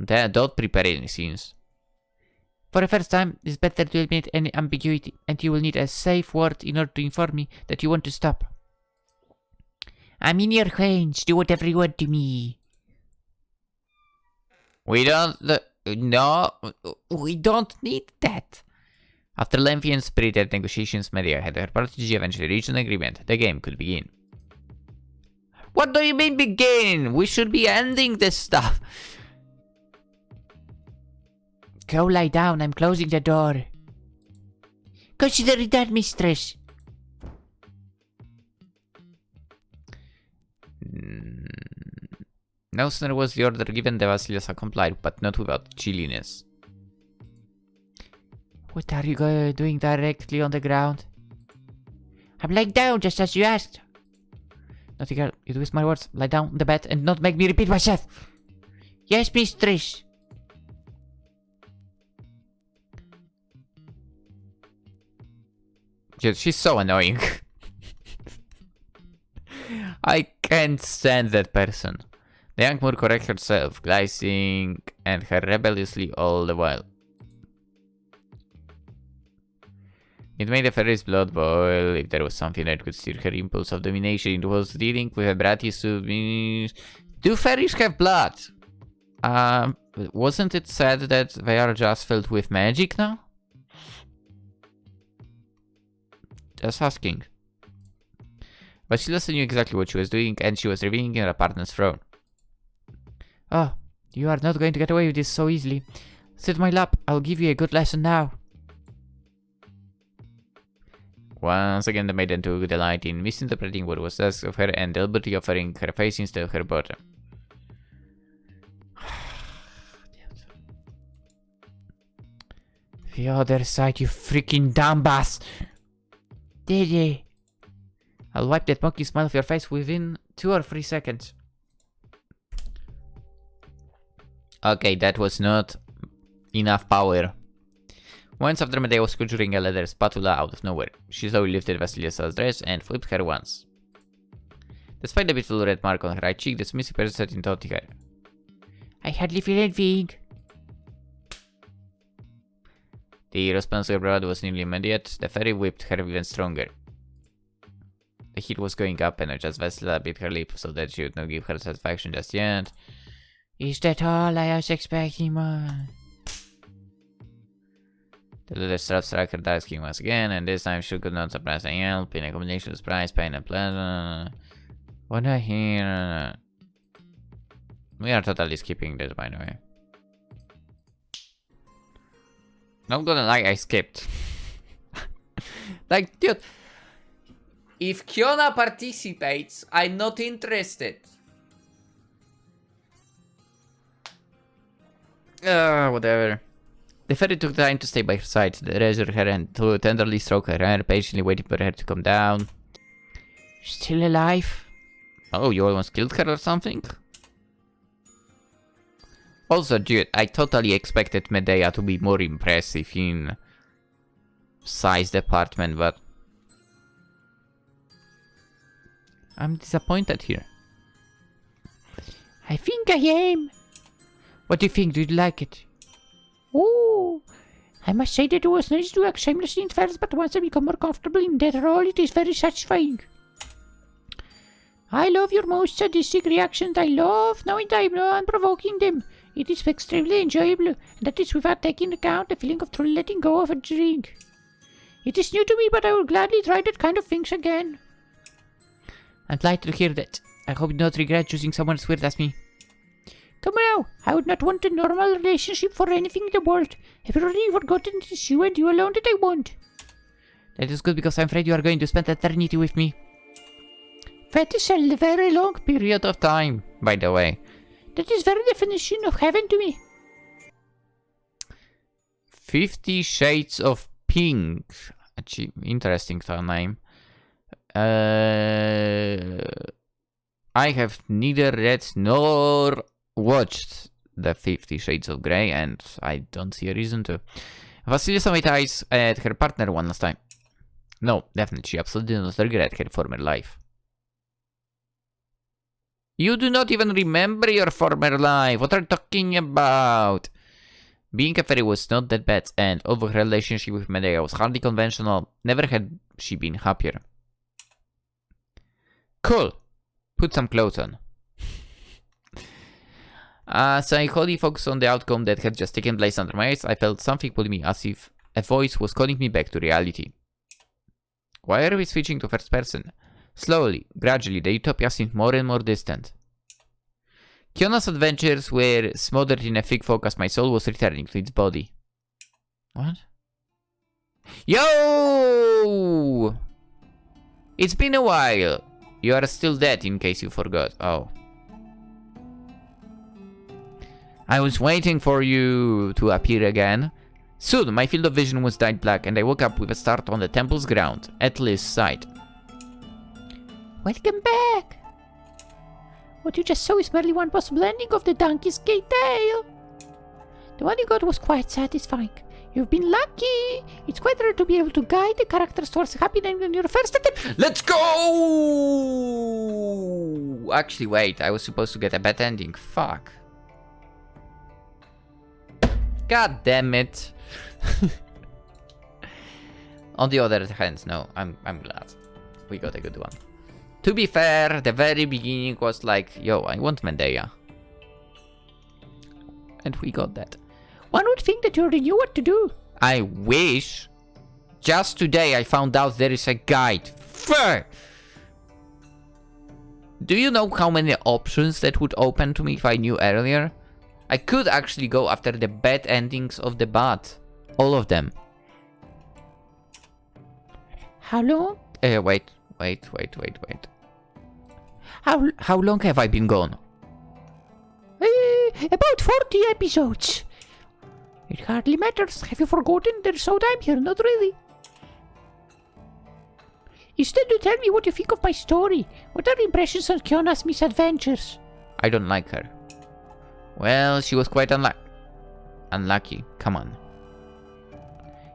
Don't prepare any scenes. For the first time, it's better to eliminate any ambiguity, and you will need a safe word in order to inform me that you want to stop. I'm in your hands. Do whatever you want to me. We don't... No, we don't need that. After lengthy and spirited negotiations, Medea had her protege eventually reached an agreement. The game could begin. What do you mean begin? We should be ending this stuff. Go lie down. I'm closing the door. Consider it done, mistress. No sooner was the order given than Vasilisa complied, but not without chilliness. What are you doing directly on the ground? I'm lying down just as you asked. Naughty girl, you twist my words. Lie down on the bed and not make me repeat myself. Yes, mistress. Dude, she's so annoying. I can't stand that person. The young Moor corrects herself, gazing at her rebelliously all the while. It made the fairy's blood boil. If there was something that could steer her impulse of domination, it was dealing with a bratty submiss. Do fairies have blood? Wasn't it said that they are just filled with magic now? Just asking. Vasilisa knew exactly what she was doing, and she was revealing her partner's throne. Oh, you are not going to get away with this so easily. Sit in my lap. I'll give you a good lesson now. Once again, the maiden took delight in misinterpreting what was asked of her and deliberately offering her face instead of her bottom. The other side, you freaking dumbass! Diddy! I'll wipe that monkey smile off your face within 2 or 3 seconds. Okay, that was not enough power. Once after Medea was conjuring a leather spatula out of nowhere, she slowly lifted Vasilisa's dress and flipped her once. Despite the beautiful red mark on her right cheek, the submissive person sat in thought her. I hardly feel anything. The response abroad was nearly immediate. The fairy whipped her even stronger. The heat was going up and just Vasilisa bit her lip so that she would not give her satisfaction just yet. Is that all? I was expecting more. The leather strap struck her dark skin once again, and this time she could not suppress a yelp in a combination of surprise, pain, and pleasure. What I hear? We are totally skipping this, by the way. Not gonna lie, I skipped. Like, dude, if Kionna participates, I'm not interested. Whatever. The fairy took time to stay by her side, raised her hand to tenderly stroke her hair, patiently waiting for her to come down. Still alive? Oh, you almost killed her or something? Also, dude, I totally expected Medea to be more impressive in size department, but I'm disappointed here. I think I am. What do you think? Do you like it? Oh, I must say that it was nice to act shamelessly in first, but once I become more comfortable in that role, it is very satisfying. I love your most sadistic reactions. I love knowing that I'm not provoking them. It is extremely enjoyable, and that is without taking account the feeling of truly letting go of a drink. It is new to me, but I will gladly try that kind of things again. I'm glad to hear that. I hope you do not regret choosing someone as weird as me. Come now, I would not want a normal relationship for anything in the world. I've already forgotten it is you and you alone that I want. That is good because I'm afraid you are going to spend eternity with me. That is a very long Period of time, by the way. That is very definition of heaven to me. 50 Shades of Pink. Actually, interesting name. I have neither read nor watched the 50 Shades of Grey, and I don't see a reason to. Vasilisa made eyes at her partner one last time. No, definitely, she absolutely does not regret her former life. You do not even remember your former life. What are you talking about? Being a fairy was not that bad, and although her relationship with Medea was hardly conventional, never had she been happier. Cool. Put some clothes on. As I wholly focused on the outcome that had just taken place under my eyes, I felt something pulling me as if a voice was calling me back to reality. Why are we switching to first person? Slowly, gradually, the utopia seemed more and more distant. Kionna's adventures were smothered in a thick fog as my soul was returning to its body. What? Yo! It's been a while. You are still dead, in case you forgot. Oh. I was waiting for you to appear again. Soon, my field of vision was dyed black, and I woke up with a start on the temple's ground, at Liz's side. Welcome back! What you just saw is merely one possible ending of the donkey's gate tale. The one you got was quite satisfying. You've been lucky. It's quite rare to be able to guide the characters towards happy ending on your first attempt. Let's go! Actually, wait. I was supposed to get a bad ending. Fuck. God damn it. On the other hand, no. I'm glad. We got a good one. To be fair, the very beginning was like, yo, I want Medea. And we got that. One would think that you already knew what to do. I wish. Just today I found out there is a guide. Fair. Do you know how many options that would open to me if I knew earlier? I could actually go after the bad endings of the bad. All of them. How long? Wait. How long have I been gone? About 40 episodes. It hardly matters. Have you forgotten? There's no time here. Not really. Instead, you tell me what you think of my story. What are your impressions on Kionna's misadventures? I don't like her. Well, she was quite unlucky. Come on.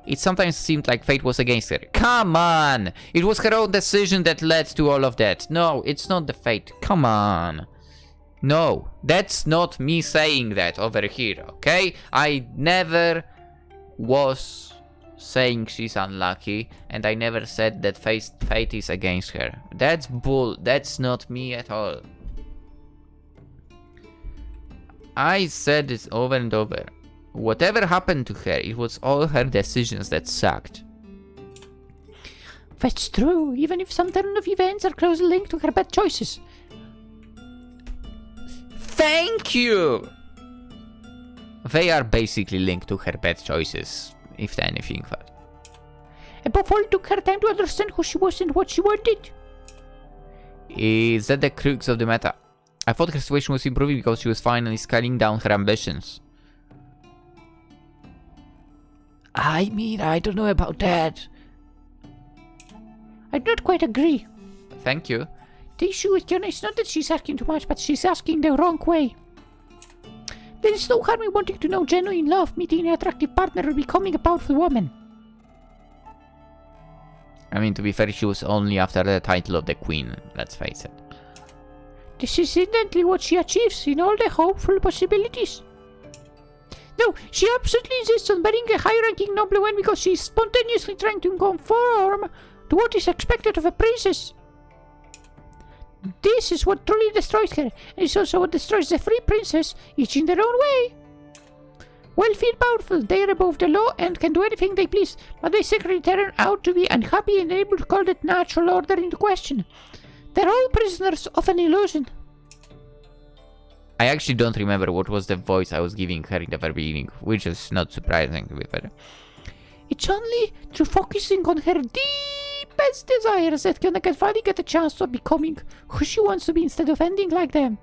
It sometimes seemed like fate was against her. Come on! It was her own decision that led to all of that. No, it's not the fate. Come on. No, that's not me saying that over here, okay? I never was saying she's unlucky, and I never said that fate is against her. That's bull. That's not me at all. I said this over and over. Whatever happened to her, it was all her decisions that sucked. That's true, even if some turn of events are closely linked to her bad choices. Thank you! They are basically linked to her bad choices, if anything. But above all, it took her time to understand who she was and what she wanted. Is that the crux of the matter? I thought her situation was improving because she was finally scaling down her ambitions. I mean, I don't know about that. I don't quite agree. Thank you. The issue with Kionna is not that she's asking too much, but she's asking the wrong way. There is no harm in wanting to know genuine love, meeting an attractive partner, or becoming a powerful woman. I mean, to be fair, she was only after the title of the queen, let's face it. This is incidentally what she achieves in all the hopeful possibilities. No, she absolutely insists on marrying a high-ranking nobleman because she is spontaneously trying to conform to what is expected of a princess. This is what truly destroys her, and it's also what destroys the free princess, each in their own way. Wealthy and powerful, they are above the law and can do anything they please, but they secretly turn out to be unhappy and unable to call that natural order into question. They're all prisoners of an illusion. I actually don't remember what was the voice I was giving her in the very beginning, which is not surprising to be fair. It's only through focusing on her deepest desires that Kionna can finally get a chance of becoming who she wants to be instead of ending like them.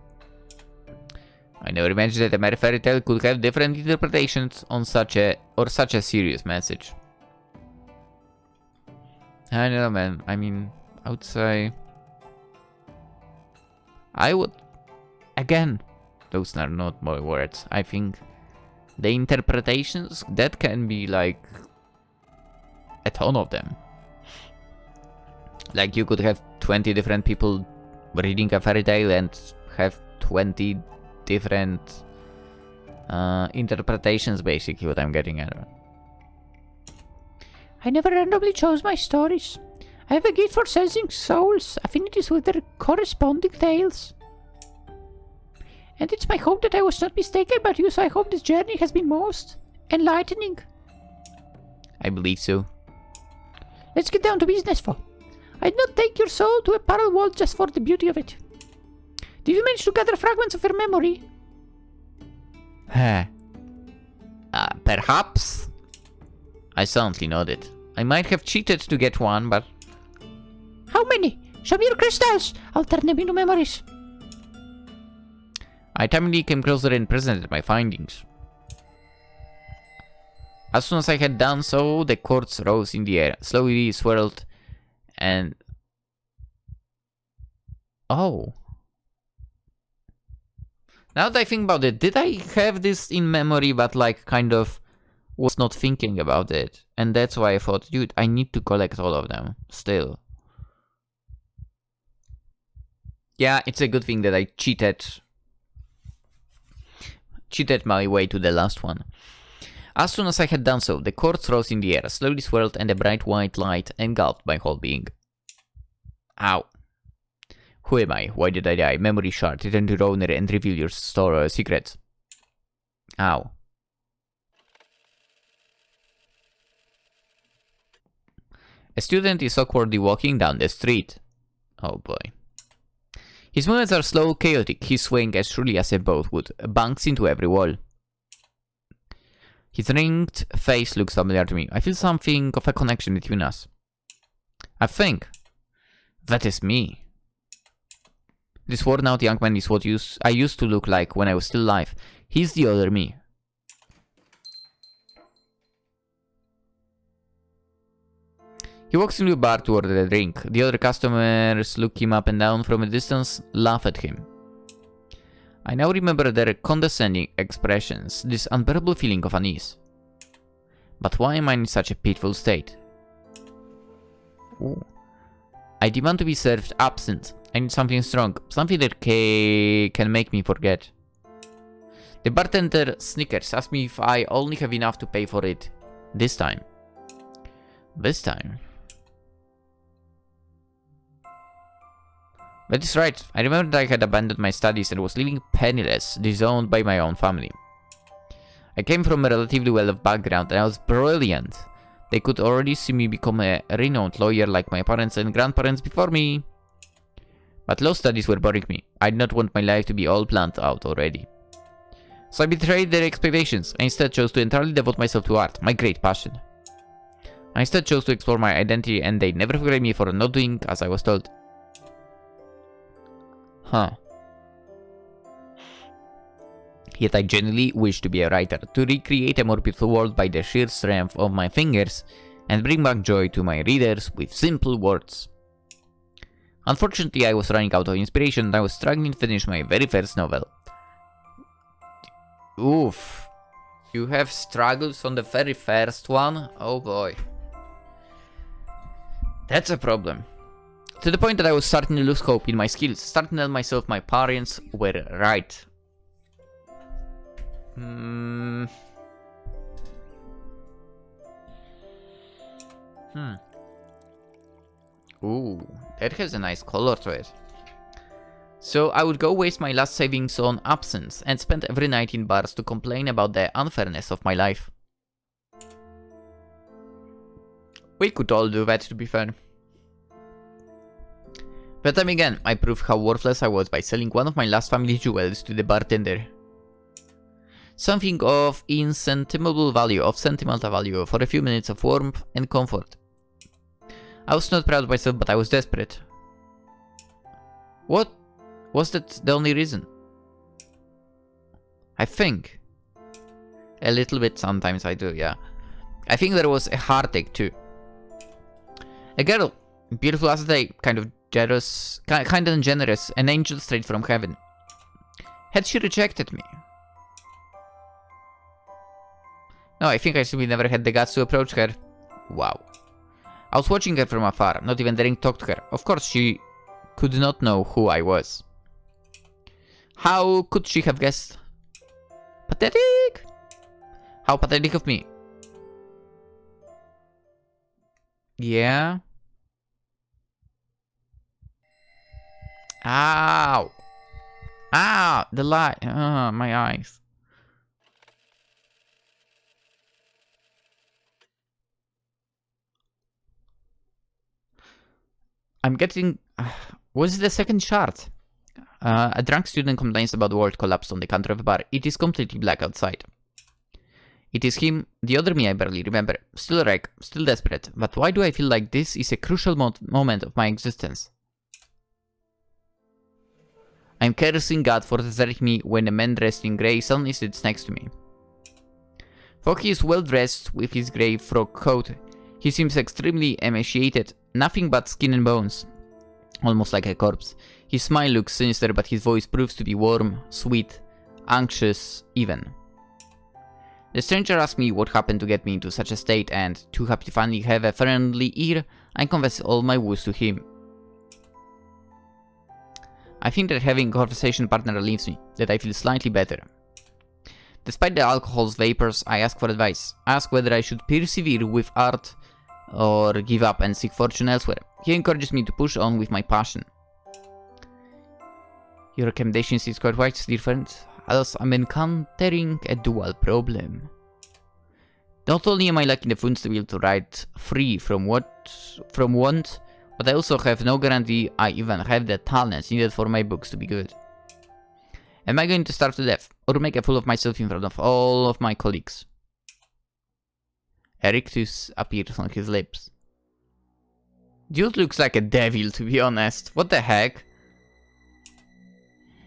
I never imagined that a mere fairy tale could have different interpretations on such a serious message. I don't know, man. I mean, I would say... Again, those are not my words. I think the interpretations, that can be like a ton of them. Like you could have 20 different people reading a fairy tale and have 20 different interpretations, basically, what I'm getting at. I never randomly chose my stories. I have a gift for sensing souls, affinities with their corresponding tales. And it's my hope that I was not mistaken about you, so I hope this journey has been most enlightening. I believe so. Let's get down to business, for I'd not take your soul to a parallel world just for the beauty of it. Did you manage to gather fragments of your memory? Perhaps? I silently nodded. I might have cheated to get one, but... How many? Show me your crystals. I'll turn them into memories. I timidly came closer and presented my findings. As soon as I had done so, the quartz rose in the air, slowly swirled, and... Oh. Now that I think about it, did I have this in memory but like kind of was not thinking about it? And that's why I thought, dude, I need to collect all of them, still. Yeah, it's a good thing that I cheated my way to the last one. As soon as I had done so, the quartz rose in the air, slowly swirled, and a bright white light engulfed my whole being. Ow. Who am I? Why did I die? Memory shard. Return to owner and reveal your secrets. Ow. A student is awkwardly walking down the street. Oh boy. His movements are slow, chaotic. His swing as surely as a boat would, banks into every wall. His ringed face looks familiar to me. I feel something of a connection between us. I think that is me. This worn out young man is what I used to look like when I was still alive. He's the other me. He walks into a bar to order a drink. The other customers look him up and down from a distance, laugh at him. I now remember their condescending expressions, this unbearable feeling of unease. But why am I in such a pitiful state? Ooh. I demand to be served absinthe. I need something strong, something that can make me forget. The bartender snickers, asks me if I only have enough to pay for it. This time. This time. That is right. I remember that I had abandoned my studies and was living penniless, disowned by my own family. I came from a relatively well-off background and I was brilliant. They could already see me become a renowned lawyer like my parents and grandparents before me. But law studies were boring me. I did not want my life to be all planned out already. So I betrayed their expectations. I instead chose to entirely devote myself to art, my great passion. I instead chose to explore my identity and they never forgave me for not doing as I was told. Huh. Yet I genuinely wish to be a writer, to recreate a more beautiful world by the sheer strength of my fingers and bring back joy to my readers with simple words. Unfortunately, I was running out of inspiration and I was struggling to finish my very first novel. Oof. You have struggles on the very first one? Oh boy. That's a problem. To the point that I was starting to lose hope in my skills, starting to tell myself my parents were right. Ooh, that has a nice color to it. So I would go waste my last savings on absence and spend every night in bars to complain about the unfairness of my life. We could all do that, to be fair. But time again, I proved how worthless I was by selling one of my last family jewels to the bartender. Something of sentimental value for a few minutes of warmth and comfort. I was not proud of myself, but I was desperate. What? Was that the only reason? I think. A little bit sometimes I do, yeah. I think there was a heartache too. A girl, beautiful as they, kind of generous, an angel straight from heaven. Had she rejected me? No, I think I simply never had the guts to approach her. Wow. I was watching her from afar, not even daring to talk to her. Of course, she could not know who I was. How could she have guessed? Pathetic! How pathetic of me. Yeah. Ow! Ah! The light. My eyes. I'm getting... what is the second chart? A drunk student complains about the world collapsed on the counter of a bar. It is completely black outside. It is him, the other me I barely remember. Still a wreck, still desperate. But why do I feel like this is a crucial moment of my existence? I'm cursing God for deserting me when a man dressed in grey suddenly sits next to me. For he is well dressed with his grey frock coat. He seems extremely emaciated, nothing but skin and bones. Almost like a corpse. His smile looks sinister, but his voice proves to be warm, sweet, anxious, even. The stranger asks me what happened to get me into such a state, and, too happy to finally have a friendly ear, I confess all my woes to him. I think that having a conversation partner relieves me, that I feel slightly better. Despite the alcohol's vapors, I ask for advice. I ask whether I should persevere with art or give up and seek fortune elsewhere. He encourages me to push on with my passion. Your recommendation is quite right, dear friend. Else I'm encountering a dual problem. Not only am I lacking the funds to be able to write free from want, but I also have no guarantee I even have the talents needed for my books to be good. Am I going to starve to death, or make a fool of myself in front of all of my colleagues? A rictus appears on his lips. Dude looks like a devil, to be honest. What the heck?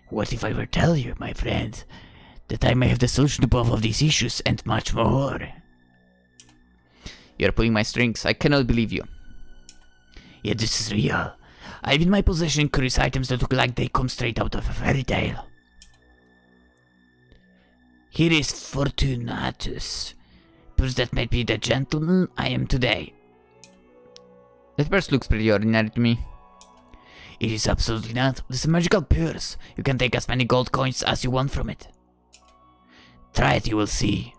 What if I were to tell you, my friend, that I may have the solution to both of these issues and much more? You're pulling my strings. I cannot believe you. Yet this is real. I have in my possession curious items that look like they come straight out of a fairy tale. Here is Fortunatus. Proves that might be the gentleman I am today. That purse looks pretty ordinary to me. It is absolutely not. This is a magical purse. You can take as many gold coins as you want from it. Try it, you will see.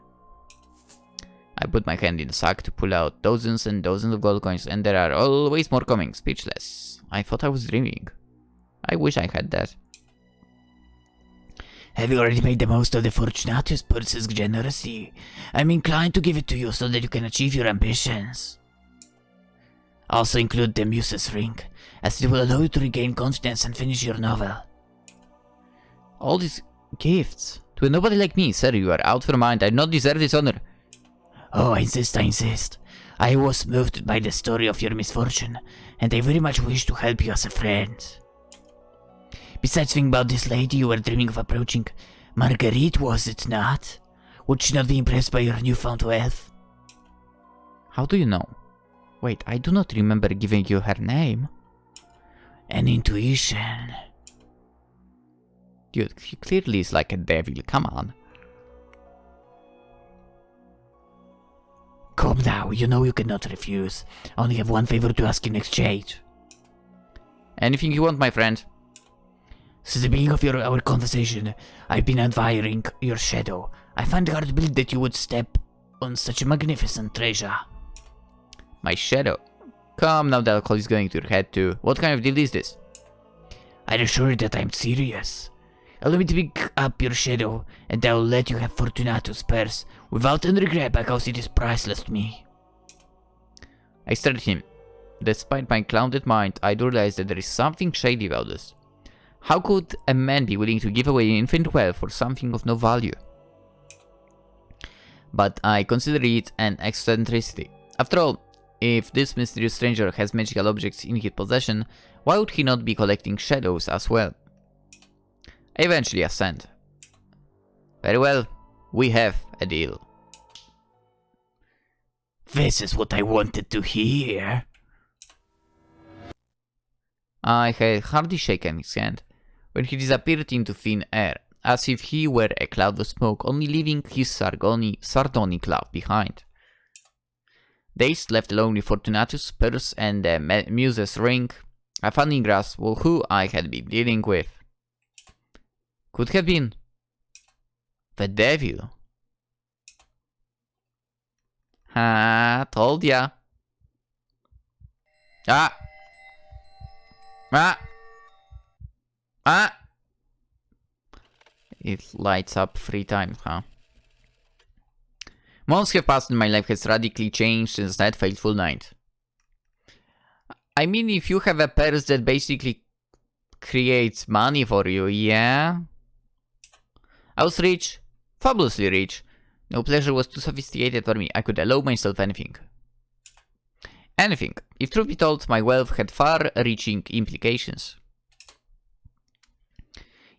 I put my hand in the sack to pull out dozens and dozens of gold coins, and there are always more coming, speechless. I thought I was dreaming. I wish I had that. Have you already made the most of the Fortunatus purse's generosity? I'm inclined to give it to you so that you can achieve your ambitions. Also include the Muse's ring, as it will allow you to regain confidence and finish your novel. All these gifts. To a nobody like me, sir, you are out for mind. I do not deserve this honor. Oh, I insist, I insist. I was moved by the story of your misfortune, and I very much wish to help you as a friend. Besides, think about this lady you were dreaming of approaching. Marguerite, was it not? Would she not be impressed by your newfound wealth? How do you know? Wait, I do not remember giving you her name. An intuition. Dude, he clearly is like a devil, come on. Come now, you know you cannot refuse. I only have one favor to ask in exchange. Anything you want, my friend. Since the beginning of our conversation, I've been admiring your shadow. I find it hard to believe that you would step on such a magnificent treasure. My shadow? Come now, the alcohol is going to your head too. What kind of deal is this? I assure you that I'm serious. Allow me to pick up your shadow, and I will let you have Fortunatus' purse without any regret because it is priceless to me. I stared at him. Despite my clouded mind, I do realize that there is something shady about this. How could a man be willing to give away infinite wealth for something of no value? But I consider it an eccentricity. After all, if this mysterious stranger has magical objects in his possession, why would he not be collecting shadows as well? I eventually assent. Very well, we have a deal. This is what I wanted to hear. I had hardly shaken his hand when he disappeared into thin air, as if he were a cloud of smoke, only leaving his sardonic laugh behind. Dazed, left alone with Fortunatus' purse and the Muse's ring, I finally grasped who I had been dealing with. Could have been The devil. Ha, told ya. Ah. Ah. Ah. It lights up 3 times, huh? Months have passed and my life has radically changed since that fateful night. I mean, if you have a purse that basically creates money for you, yeah? I was rich, fabulously rich. No pleasure was too sophisticated for me. I could allow myself anything. Anything. If truth be told, my wealth had far-reaching implications.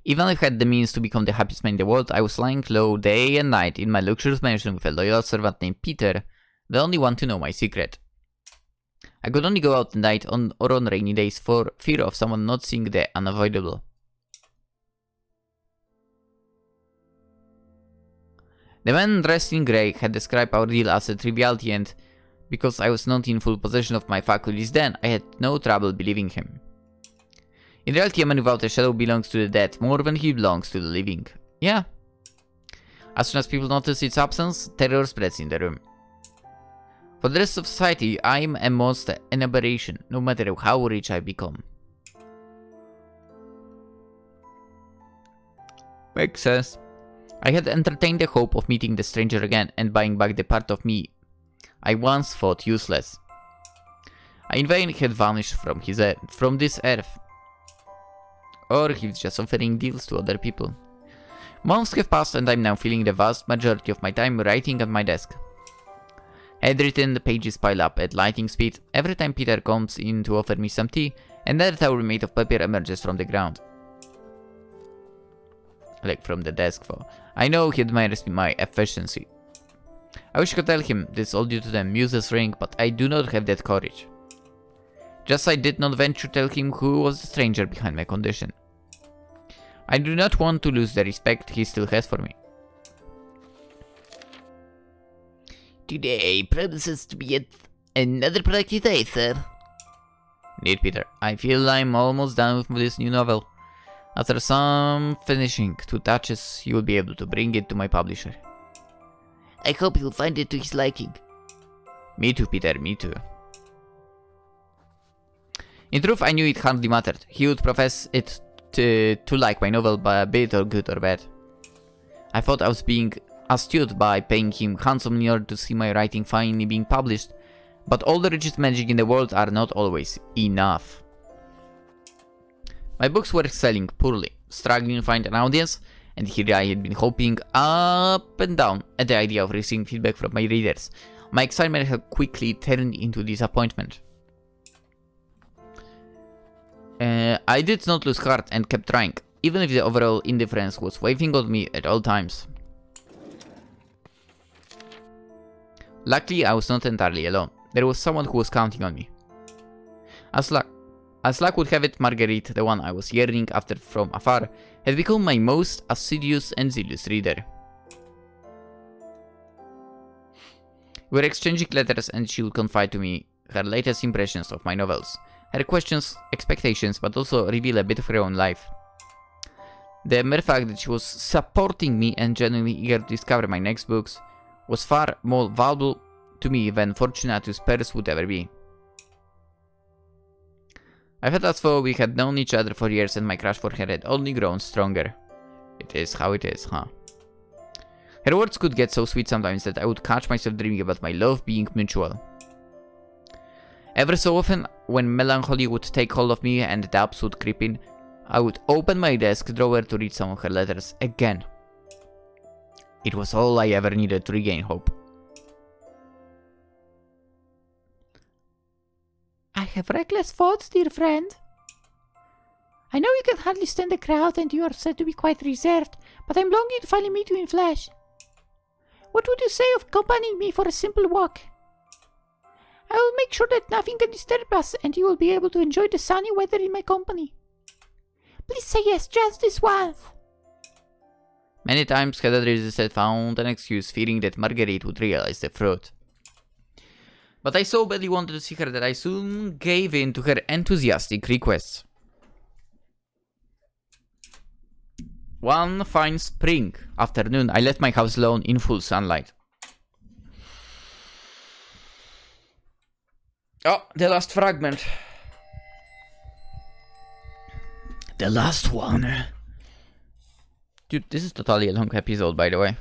Even if I had the means to become the happiest man in the world, I was lying low day and night in my luxurious mansion with a loyal servant named Peter, the only one to know my secret. I could only go out at night or on rainy days for fear of someone not seeing the unavoidable. The man dressed in grey had described our deal as a triviality, and because I was not in full possession of my faculties then, I had no trouble believing him. In reality, a man without a shadow belongs to the dead more than he belongs to the living. Yeah. As soon as people notice its absence, terror spreads in the room. For the rest of society, I am a most an aberration, no matter how rich I become. Makes sense. I had entertained the hope of meeting the stranger again and buying back the part of me I once thought useless. I in vain had vanished from this earth. Or he's just offering deals to other people. Months have passed and I'm now filling the vast majority of my time writing at my desk. Handwritten pages pile up at lightning speed every time Peter comes in to offer me some tea, and another tower made of paper emerges from the ground. Like from the desk though. I know he admires my efficiency. I wish I could tell him this all due to the muse's ring, but I do not have that courage. Just I did not venture to tell him who was the stranger behind my condition. I do not want to lose the respect he still has for me. Today promises to be yet another productive day, sir. Indeed, Peter. I feel I'm almost done with this new novel. After some finishing 2 touches, you will be able to bring it to my publisher. I hope you'll find it to his liking. Me too, Peter, me too. In truth, I knew it hardly mattered. He would profess it to like my novel by a bit or good or bad. I thought I was being astute by paying him handsomely in order to see my writing finally being published, but all the richest magic in the world are not always enough. My books were selling poorly, struggling to find an audience, and here I had been hoping up and down at the idea of receiving feedback from my readers. My excitement had quickly turned into disappointment. I did not lose heart and kept trying, even if the overall indifference was waving on me at all times. Luckily, I was not entirely alone. There was someone who was counting on me. As luck would have it, Marguerite, the one I was yearning after from afar, had become my most assiduous and zealous reader. We were exchanging letters and she would confide to me her latest impressions of my novels, her questions, expectations, but also reveal a bit of her own life. The mere fact that she was supporting me and genuinely eager to discover my next books was far more valuable to me than Fortunatus' purse would ever be. I felt as though we had known each other for years and my crush for her had only grown stronger. It is how it is, huh? Her words could get so sweet sometimes that I would catch myself dreaming about my love being mutual. Ever so often, when melancholy would take hold of me and doubts would creep in, I would open my desk drawer to read some of her letters again. It was all I ever needed to regain hope. I have reckless thoughts, dear friend. I know you can hardly stand the crowd and you are said to be quite reserved, but I'm longing to finally meet you in flesh. What would you say of accompanying me for a simple walk? I will make sure that nothing can disturb us and you will be able to enjoy the sunny weather in my company. Please say yes, just this once. Many times had had found an excuse, fearing that Marguerite would realize the truth. But I so badly wanted to see her that I soon gave in to her enthusiastic requests. One fine spring afternoon, I left my house alone in full sunlight. Oh, the last fragment. The last one. Dude, this is totally a long episode, by the way.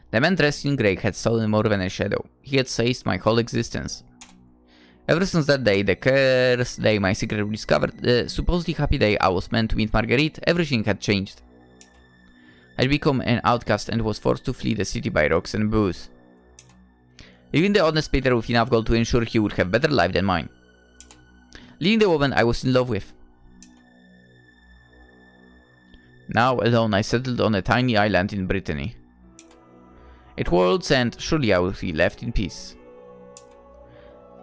The man dressed in grey had stolen more than a shadow. He had seized my whole existence. Ever since that day, the cursed day my secret was discovered, the supposedly happy day I was meant to meet Marguerite, everything had changed. I'd become an outcast and was forced to flee the city by rocks and booze. Leaving the honest Peter with enough gold to ensure he would have better life than mine. Leaving the woman I was in love with. Now alone I settled on a tiny island in Brittany. At world's end, surely I would be left in peace.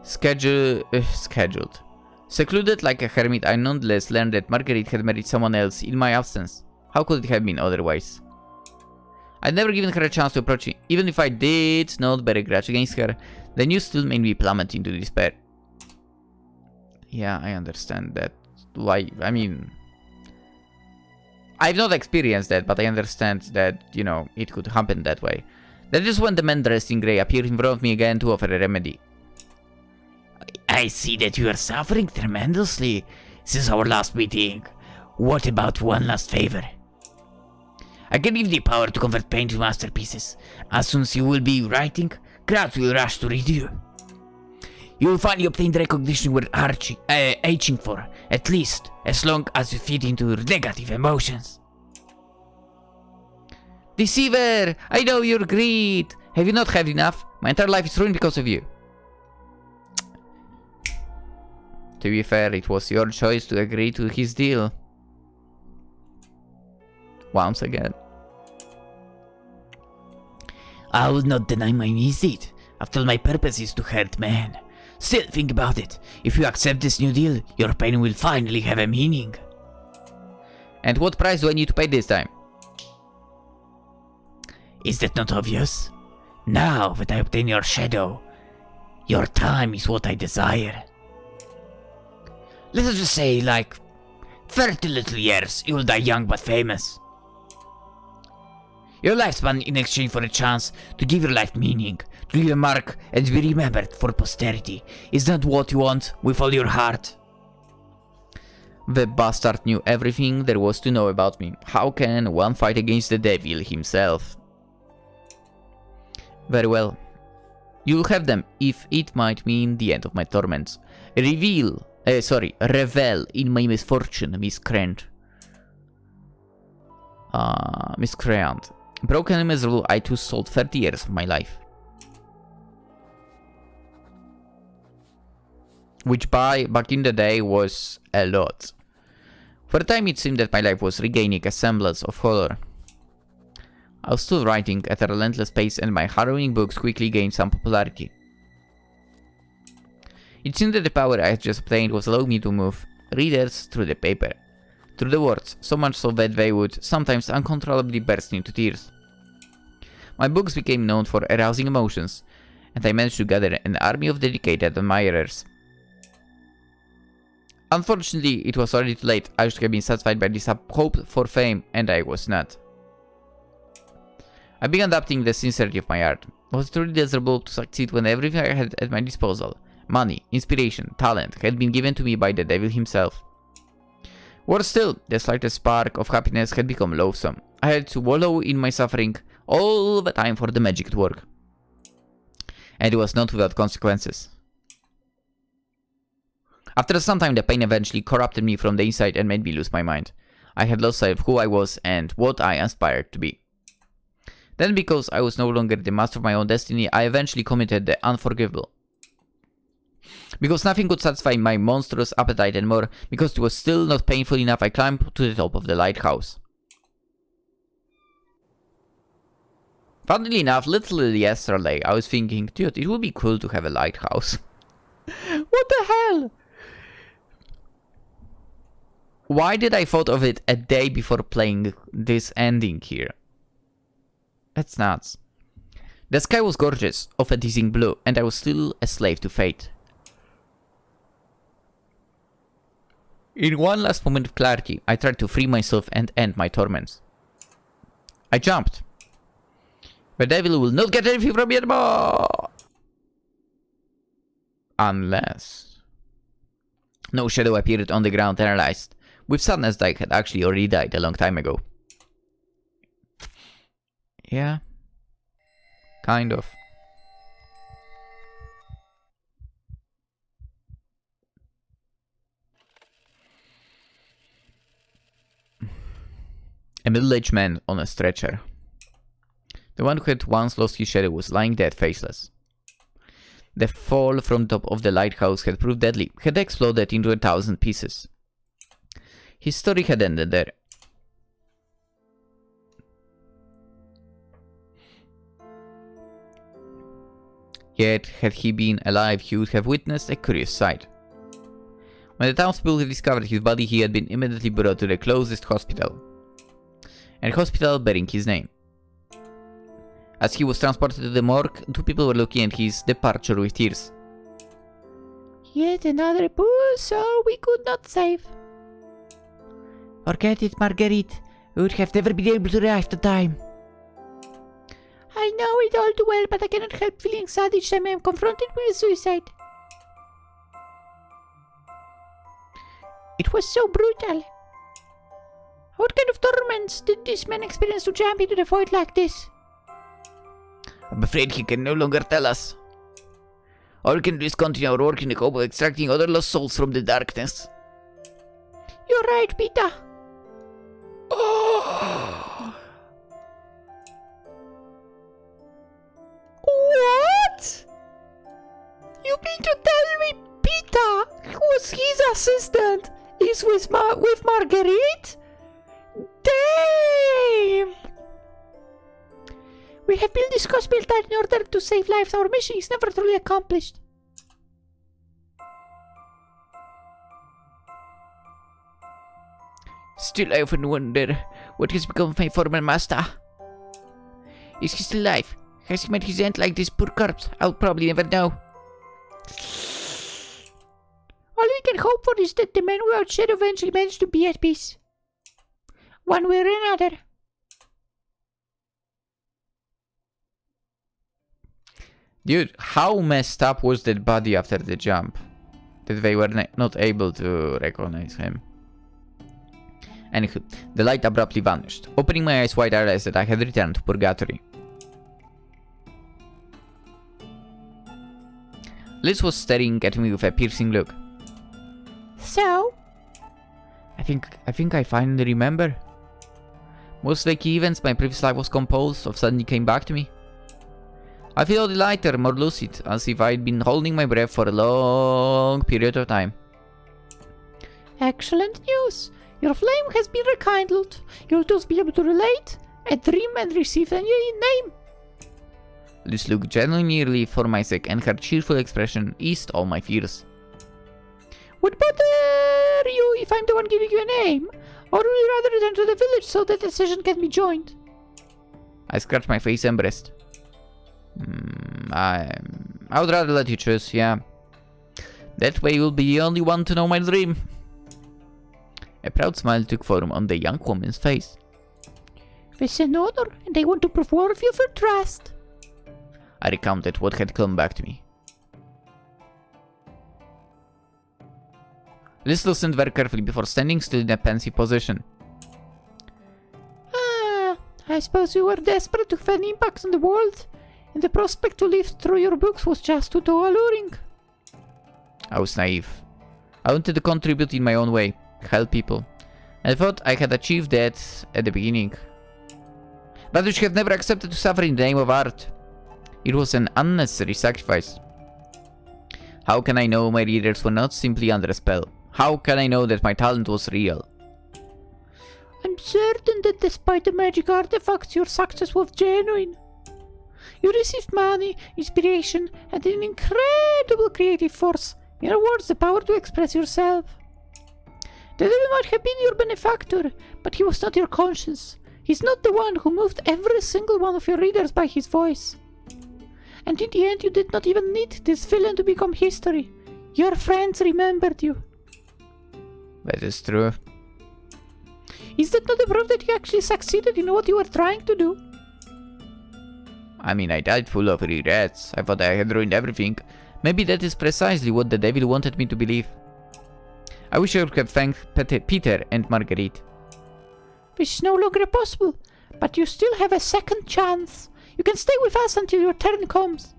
Scheduled. Secluded like a hermit, I nonetheless learned that Marguerite had married someone else in my absence. How could it have been otherwise? I'd never given her a chance to approach me. Even if I did not bear a grudge against her, the news still made me plummet into despair. Yeah, I understand that. Why, I mean... I've not experienced that, but I understand that, you know, it could happen that way. That is when the man dressed in grey appeared in front of me again to offer a remedy. I see that you are suffering tremendously since our last meeting. What about one last favor? I can give the power to convert pain to masterpieces. As soon as you will be writing, crowds will rush to read you. You will finally obtain the recognition we're aching for, at least as long as you feed into your negative emotions. Deceiver! I know your greed! Have you not had enough? My entire life is ruined because of you. To be fair, it was your choice to agree to his deal. Once again. I will not deny my misdeed. After all, my purpose is to hurt men. Still, think about it. If you accept this new deal, your pain will finally have a meaning. And what price do I need to pay this time? Is that not obvious? Now that I obtain your shadow, your time is what I desire. Let us just say, like, 30 little years, you will die young but famous. Your lifespan in exchange for a chance to give your life meaning, to leave a mark and be remembered for posterity, is not what you want with all your heart. The bastard knew everything there was to know about me. How can one fight against the devil himself? Very well. You'll have them, if it might mean the end of my torments. Revel in my misfortune, miscreant. Broken and miserable, I too sold 30 years of my life. Which back in the day was a lot. For a time it seemed that my life was regaining a semblance of color. I was still writing at a relentless pace and my harrowing books quickly gained some popularity. It seemed that the power I had just obtained was allowing me to move readers through the paper, through the words, so much so that they would sometimes uncontrollably burst into tears. My books became known for arousing emotions, and I managed to gather an army of dedicated admirers. Unfortunately, it was already too late. I should have been satisfied by this hope for fame, and I was not. I began doubting the sincerity of my art. Was it truly desirable to succeed when everything I had at my disposal, money, inspiration, talent, had been given to me by the devil himself? Worse still, the slightest spark of happiness had become loathsome. I had to wallow in my suffering all the time for the magic to work. And it was not without consequences. After some time, the pain eventually corrupted me from the inside and made me lose my mind. I had lost sight of who I was and what I aspired to be. Then, because I was no longer the master of my own destiny, I eventually committed the unforgivable. Because nothing could satisfy my monstrous appetite anymore, because it was still not painful enough, I climbed to the top of the lighthouse. Funnily enough, literally yesterday, I was thinking, dude, it would be cool to have a lighthouse. What the hell? Why did I thought of it a day before playing this ending here? That's nuts. The sky was gorgeous, of a dizzying blue, and I was still a slave to fate. In one last moment of clarity, I tried to free myself and end my torments. I jumped. The devil will not get anything from me anymore! Unless... No shadow appeared on the ground and realized, with sadness, that I had actually already died a long time ago. Yeah. Kind of. A middle-aged man on a stretcher. The one who had once lost his shadow was lying dead, faceless. The fall from top of the lighthouse had proved deadly, had exploded into 1,000 pieces. His story had ended there. Yet, had he been alive, he would have witnessed a curious sight. When the townspeople had discovered his body, he had been immediately brought to the closest hospital. A hospital bearing his name. As he was transported to the morgue, 2 people were looking at his departure with tears. Yet another poor soul we could not save. Forget it, Marguerite. We would have never been able to arrive at time. I know it all too well, but I cannot help feeling sad each time I am confronted with suicide. It was so brutal. What kind of torments did this man experience to jump into the void like this? I'm afraid he can no longer tell us. All we can do is continue our work in the hope of extracting other lost souls from the darkness. You're right, Peter. What? You mean to tell me Peter, who was his assistant, is with Marguerite? Damn! We have built this hospital in order to save lives. Our mission is never truly accomplished. Still, I often wonder what has become of my former master. Is he still alive? Has he met his end like this poor corpse? I'll probably never know. All we can hope for is that the man without shadow eventually managed to be at peace. One way or another. Dude, how messed up was that body after the jump? That they were not able to recognize him. Anywho, the light abruptly vanished. Opening my eyes wide, I realized that I had returned to purgatory. Liz was staring at me with a piercing look. So? I think I finally remember. Most of the key events my previous life was composed of suddenly came back to me. I feel lighter, more lucid, as if I'd been holding my breath for a long period of time. Excellent news! Your flame has been rekindled. You'll thus be able to relate, a dream, and receive a new name. Liz looked genuinely relieved for my sake, and her cheerful expression eased all my fears. Would bother you if I'm the one giving you a name? Or would you rather return to the village so that the session can be joined? I scratched my face and breast. I would rather let you choose, yeah. That way you'll be the only one to know my dream. A proud smile took form on the young woman's face. It's an honor, and I want to prove worthy of your trust. I recounted what had come back to me. Liz listened very carefully before standing still in a pensive position. I suppose you were desperate to have an impact on the world, and the prospect to live through your books was just too alluring. I was naive. I wanted to contribute in my own way, help people. I thought I had achieved that at the beginning. But I should have never accepted to suffer in the name of art. It was an unnecessary sacrifice. How can I know my readers were not simply under a spell? How can I know that my talent was real? I'm certain that despite the magic artifacts, your success was genuine. You received money, inspiration, and an incredible creative force. In other words, the power to express yourself. The devil might have been your benefactor, but he was not your conscience. He's not the one who moved every single one of your readers by his voice. And in the end, you did not even need this villain to become history. Your friends remembered you. That is true. Is that not the proof that you actually succeeded in what you were trying to do? I mean, I died full of regrets. I thought I had ruined everything. Maybe that is precisely what the devil wanted me to believe. I wish I could have thanked Peter and Marguerite. This is no longer possible, but you still have a second chance. You can stay with us until your turn comes.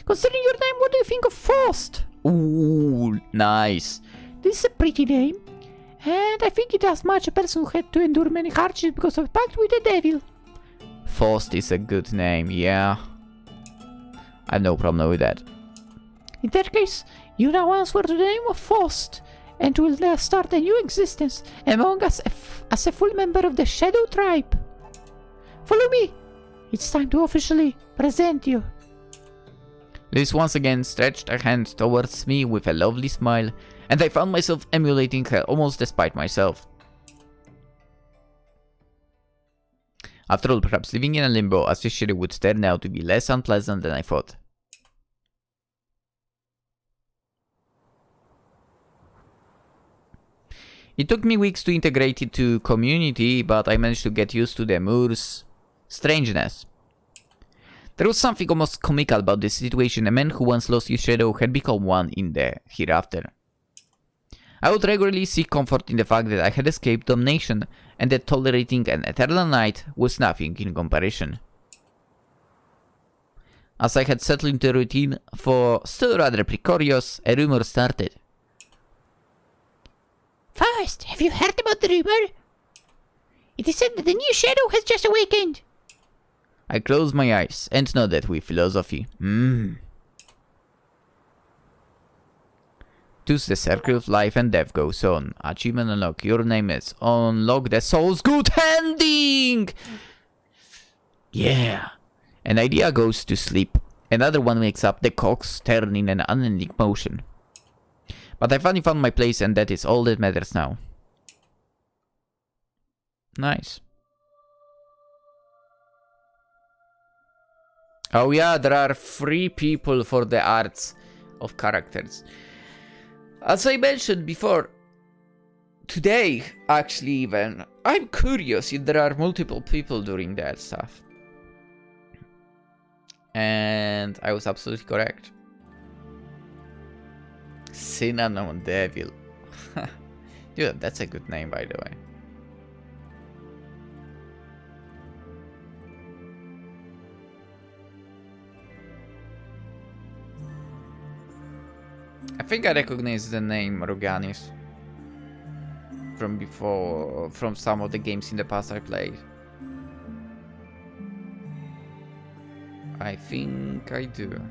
Considering your name, what do you think of Faust? Ooh, nice. This is a pretty name, and I think it does match a person who had to endure many hardships because of a pact with the devil. Faust is a good name, yeah. I have no problem with that. In that case, you now answer to the name of Faust, and will start a new existence among us as a full member of the Shadow Tribe. Follow me. It's time to officially present you. Liz once again stretched her hand towards me with a lovely smile, and I found myself emulating her almost despite myself. After all, perhaps living in a limbo associated would turn out to be less unpleasant than I thought. It took me weeks to integrate into community, but I managed to get used to the Moor's strangeness. There was something almost comical about this situation. A man who once lost his shadow had become one in the hereafter. I would regularly seek comfort in the fact that I had escaped domination, and that tolerating an eternal night was nothing in comparison. As I had settled into a routine for still rather precarious, a rumor started. Faust, have you heard about the rumor? It is said that the new shadow has just awakened. I closed my eyes and nodded with philosophy. Thus the circle of life and death goes on. Achievement unlocked. Your name is unlock the soul's good ending! Yeah. An idea goes to sleep. Another one wakes up, the cocks turn in an unending motion. But I finally found my place, and that is all that matters now. Nice. Oh yeah, there are 3 people for the arts of characters. As I mentioned before, today, actually even, I'm curious if there are multiple people doing that stuff. And I was absolutely correct. Cinnamon Devil. Dude, that's a good name, by the way. I think I recognize the name Roganis from before, from some of the games in the past I played. I think I do.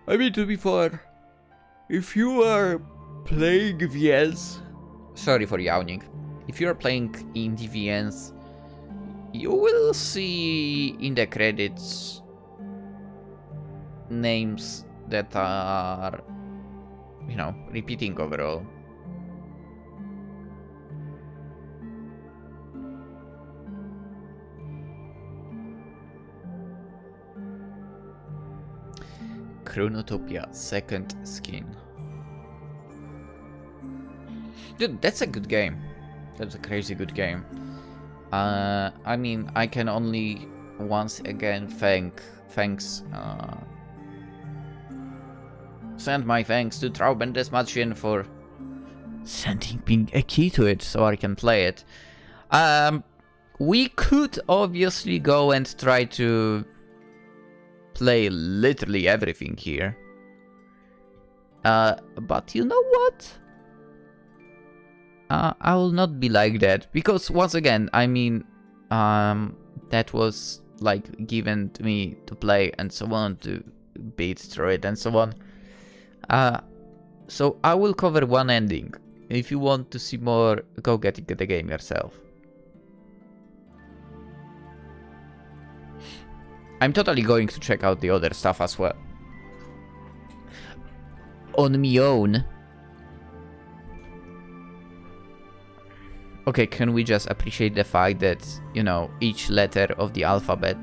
I mean, to be fair, if you are playing VNs, sorry for yawning, if you are playing in the VNs, you will see in the credits names that are, you know, repeating overall. Chronotopia, second skin. Dude, that's a good game. That's a crazy good game. I mean, I can only once again send my thanks to Traubendes Machine for sending me a key to it so I can play it. We could obviously go and try to play literally everything here. But you know what? I will not be like that, because once again, I mean, that was like given to me to play and so on, to beat through it and so on. So I will cover one ending. If you want to see more, go get the game yourself. I'm totally going to check out the other stuff as well. On my own. Okay, can we just appreciate the fact that, you know, each letter of the alphabet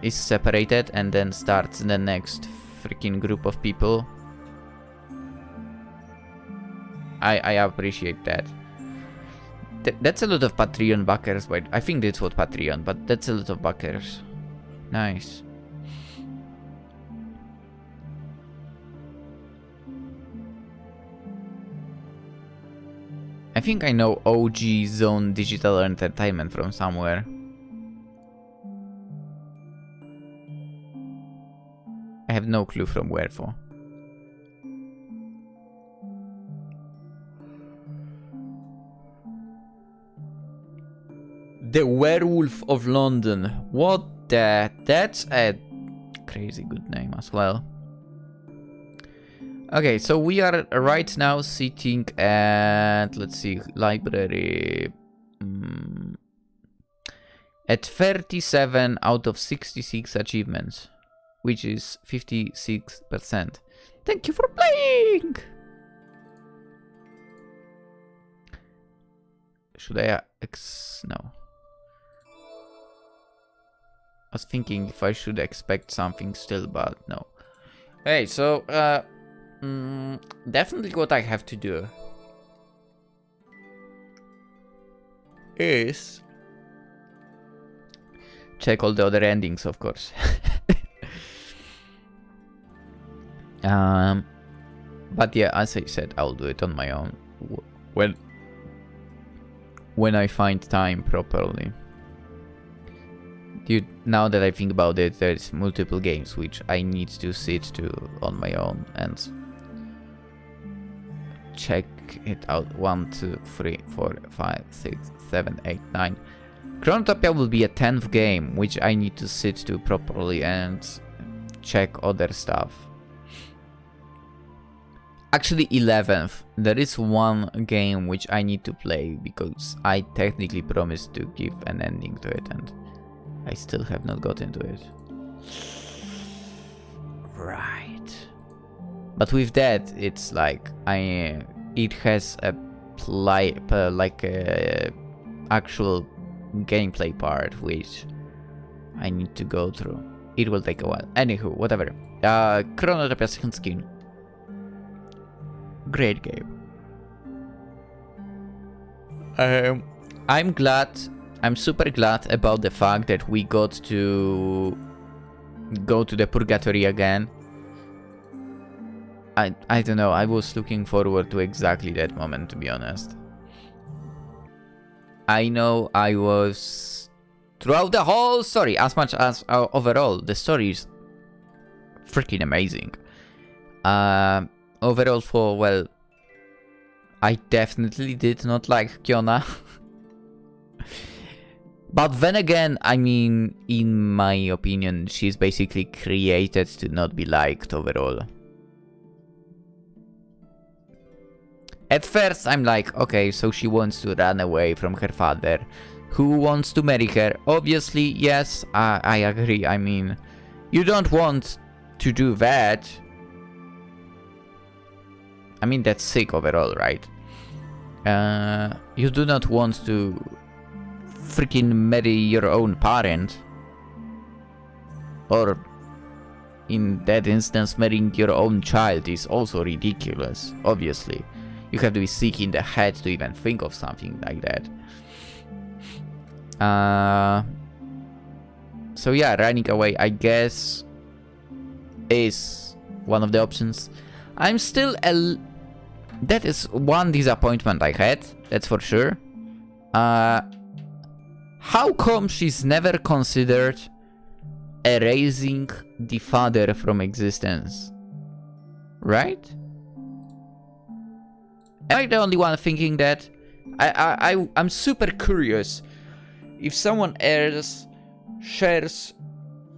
is separated and then starts the next freaking group of people. I appreciate that. That's a lot of Patreon backers. Wait, I think that's what Patreon, but that's a lot of backers. Nice. I think I know OG Zone Digital Entertainment from somewhere. I have no clue from where for. The Werewolf of London. What the... That's a crazy good name as well. Okay, so we are right now sitting at... Let's see, library... at 37 out of 66 achievements. Which is 56%. Thank you for playing! Should I... No. I was thinking if I should expect something still, but no. Hey, so, definitely what I have to do is check all the other endings, of course. But yeah, as I said, I'll do it on my own when I find time properly. Dude, now that I think about it, there's multiple games which I need to sit to on my own and check it out. 1, 2, 3, 4, 5, 6, 7, 8, 9. Chronotopia will be a 10th game which I need to sit to properly and check other stuff. Actually 11th. There is one game which I need to play because I technically promised to give an ending to it and I still have not got into it. Right. But with that, it's like it has a actual gameplay part which I need to go through. It will take a while. Anywho, whatever. Chronotopia second skin. Great game. I'm super glad about the fact that we got to go to the purgatory again. I don't know, I was looking forward to exactly that moment, to be honest. I know I was throughout the whole story, as much as overall, the story is freaking amazing. Overall, well, I definitely did not like Kionna. But then again, I mean, in my opinion, she's basically created to not be liked overall. At first, I'm like, okay, so she wants to run away from her father, who wants to marry her. Obviously, yes, I agree. I mean, you don't want to do that. I mean, that's sick overall, right? You do not want to freaking marry your own parent. Or, in that instance, marrying your own child is also ridiculous, obviously. You have to be sick in the head to even think of something like that. So yeah, running away, I guess, is one of the options. I'm still that is one disappointment I had, that's for sure. How come she's never considered erasing the father from existence? Right? Am I the only one thinking that? I'm super curious if someone else shares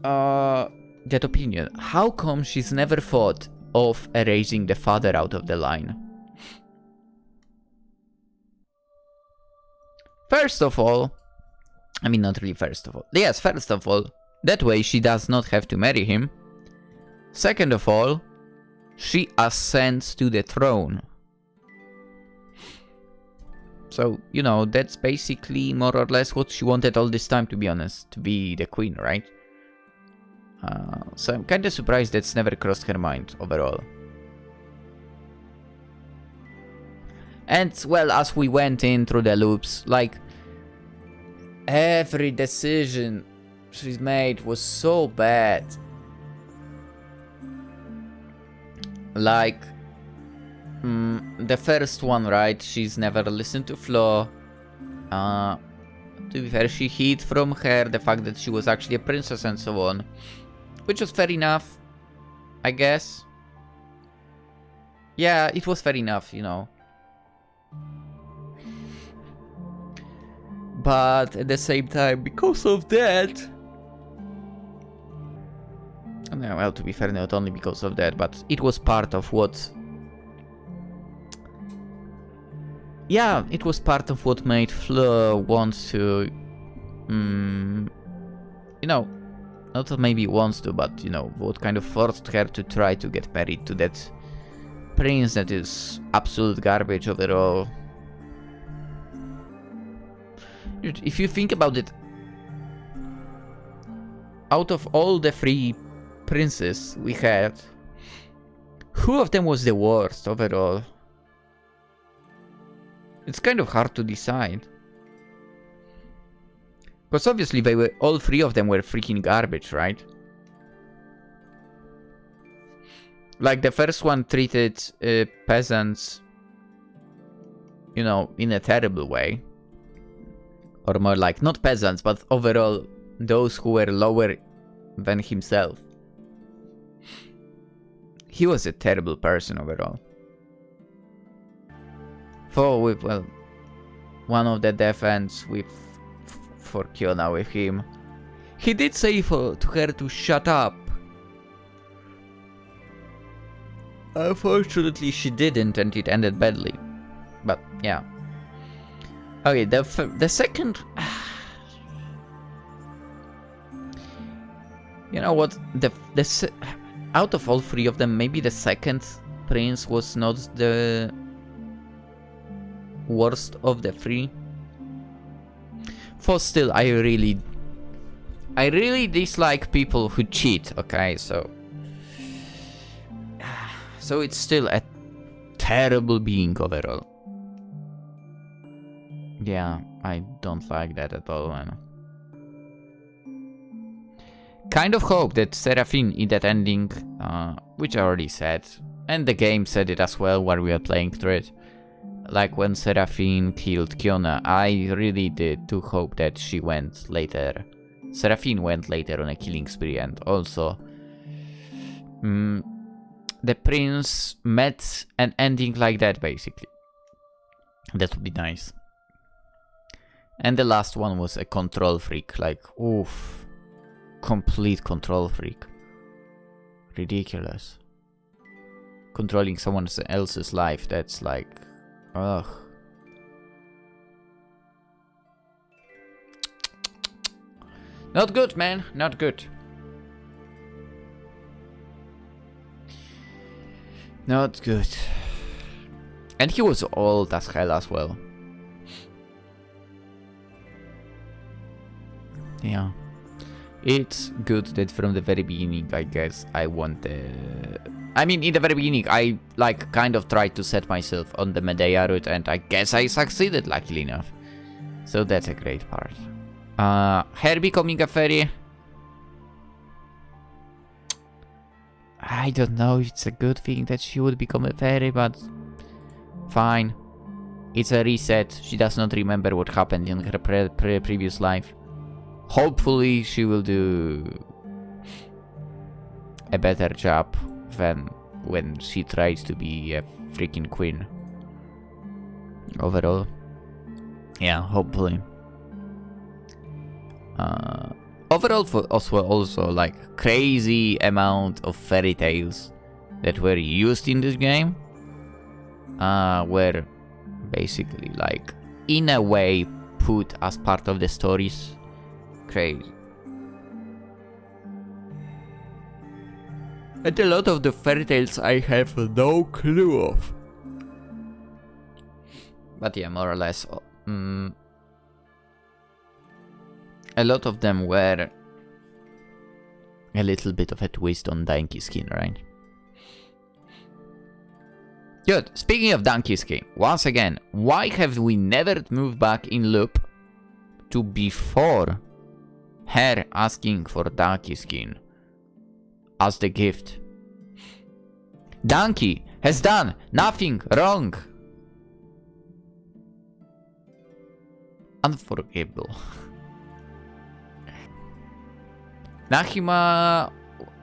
that opinion. How come she's never thought of erasing the father out of the line? First of all, I mean, not really first of all. Yes, first of all, that way she does not have to marry him. Second of all, she ascends to the throne. So, you know, that's basically more or less what she wanted all this time, to be honest. To be the queen, right? So I'm kind of surprised that's never crossed her mind overall. And, well, as we went in through the loops, like, every decision she's made was so bad. Like, the first one, right? She's never listened to Flo. To be fair, she hid from her the fact that she was actually a princess and so on. Which was fair enough, I guess. Yeah, it was fair enough, you know. But at the same time, because of that... Well, to be fair, not only because of that, but it was part of what... Yeah, it was part of what made Fleur want to... you know, not maybe wants to, but, you know, what kind of forced her to try to get married to that prince that is absolute garbage overall. If you think about it, out of all the 3 princes we had, who of them was the worst overall? It's kind of hard to decide. Because obviously they were, all 3 of them were freaking garbage, right? Like the first one treated peasants, you know, in a terrible way. Or more like, not peasants, but overall those who were lower than himself. He was a terrible person overall. Well, one of the defense for Kionna with him, he did say to her to shut up. Unfortunately, she didn't, and it ended badly. But yeah. Okay, the second. You know what? Out of all 3 of them, maybe the second prince was not the worst of the 3. For still, I really dislike people who cheat. Okay, so it's still a terrible being overall. Yeah, I don't like that at all, man. Kind of hope that Seraphine in that ending, which I already said, and the game said it as well while we were playing through it. Like when Seraphine killed Kionna, I really did to hope that she went later. Seraphine went later on a killing spree, and also the prince met an ending like that, basically. That would be nice. And the last one was a control freak, like, oof. Complete control freak. Ridiculous. Controlling someone else's life, that's like... Ugh. Not good, man. Not good. Not good. And he was old as hell as well. Yeah. It's good that from the very beginning, I guess, I wanted... I mean, in the very beginning, I, like, kind of tried to set myself on the Medea route, and I guess I succeeded, luckily enough. So that's a great part. Her becoming a fairy... I don't know if it's a good thing that she would become a fairy, but... Fine. It's a reset. She does not remember what happened in her previous life. Hopefully she will do a better job than when she tries to be a freaking queen. Overall. Yeah, hopefully. Overall, for also like crazy amount of fairy tales that were used in this game were basically like in a way put as part of the stories. Crazy. And a lot of the fairy tales I have no clue of. But yeah, more or less. A lot of them were a little bit of a twist on donkey skin, right? Good. Speaking of donkey skin, once again, why have we never moved back in loop to before her asking for donkey skin as the gift? Donkey has done nothing wrong. Unforgivable. Nahima,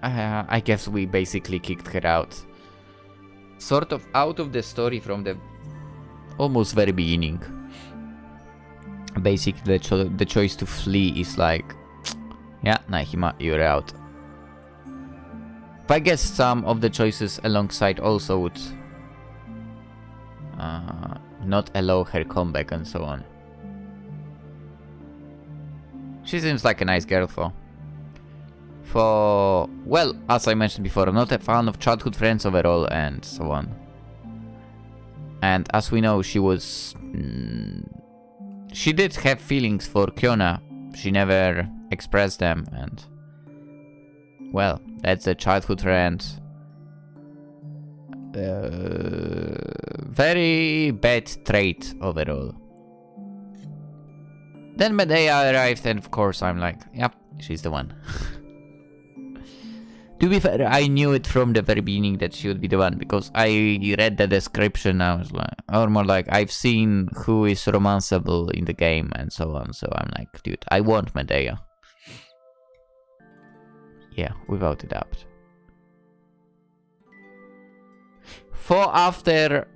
I guess we basically kicked her out. Sort of out of the story from the almost very beginning. Basically, the choice to flee is like, yeah, Nahima, you're out. But I guess some of the choices alongside also would not allow her comeback and so on. She seems like a nice girl for, well, as I mentioned before, I'm not a fan of childhood friends overall and so on. And as we know, she was... she did have feelings for Kionna. She never expressed them and... well, that's a childhood friend. Very bad trait overall. Then Medea arrived and of course I'm like, yep, she's the one. To be fair, I knew it from the very beginning that she would be the one because I read the description. I was like, or more like, I've seen who is romanceable in the game and so on. So I'm like, dude, I want Medea. Yeah, without a doubt. For after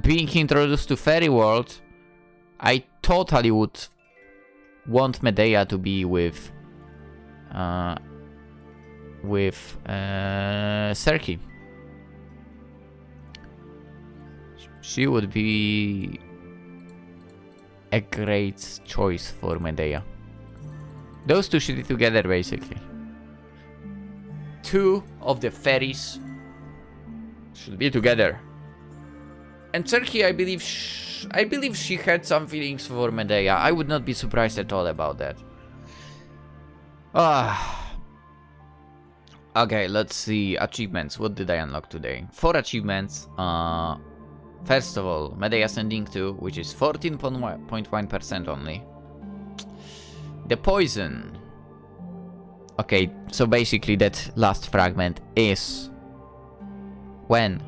being introduced to Fairy World, I totally would want Medea to be with Serki. She would be a great choice for Medea. Those two should be together basically. Two of the fairies should be together. And Serki, I believe she had some feelings for Medea. I would not be surprised at all about that. Okay, let's see. Achievements. What did I unlock today? 4 achievements. First of all, Medea Ascending 2, which is 14.1% only. The poison. Okay, so basically that last fragment is when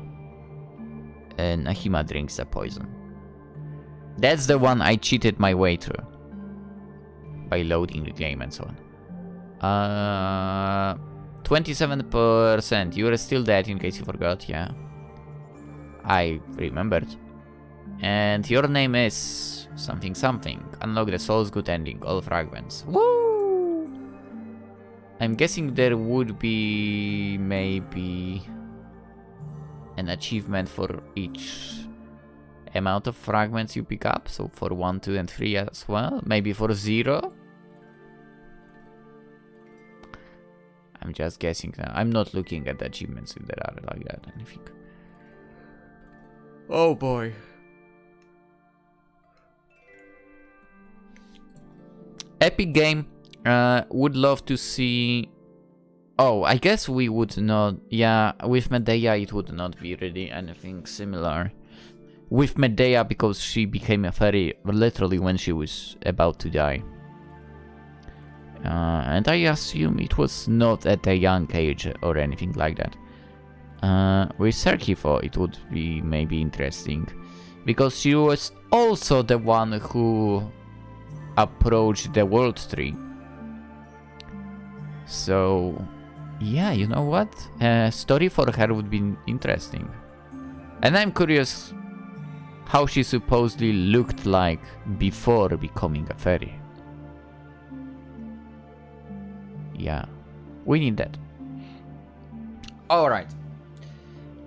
Nahima drinks the poison. That's the one I cheated my way through by loading the game and so on. 27%. You are still dead in case you forgot, yeah. I remembered. And your name is something something. Unlock the soul's good ending, all fragments. Woo! I'm guessing there would be maybe an achievement for each amount of fragments you pick up. So for 1, 2, and 3 as well. Maybe for 0. I'm just guessing now. I'm not looking at the achievements if there are like that, anything. Oh boy. Epic game. Would love to see... Oh, I guess we would not... Yeah, with Medea it would not be really anything similar. With Medea because she became a fairy literally when she was about to die. And I assume it was not at a young age or anything like that. With Serkifo it would be maybe interesting. Because she was also the one who approached the World Tree. So, yeah, you know what? A story for her would be interesting. And I'm curious how she supposedly looked like before becoming a fairy. Yeah, we need that. Alright.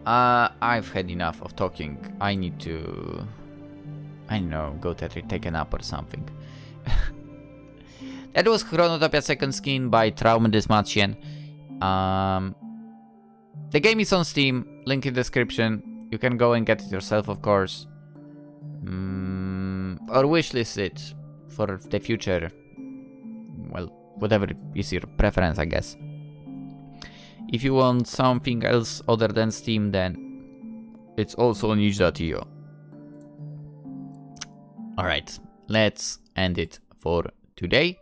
I've had enough of talking. I need to... I don't know, go take a nap or something. That was Chronotopia second skin by Traumdesmatchen. The game is on Steam, link in description. You can go and get it yourself, of course. Or wishlist it for the future. Well, whatever is your preference, I guess. If you want something else other than Steam, then it's also on itch.io. Alright, let's end it for today.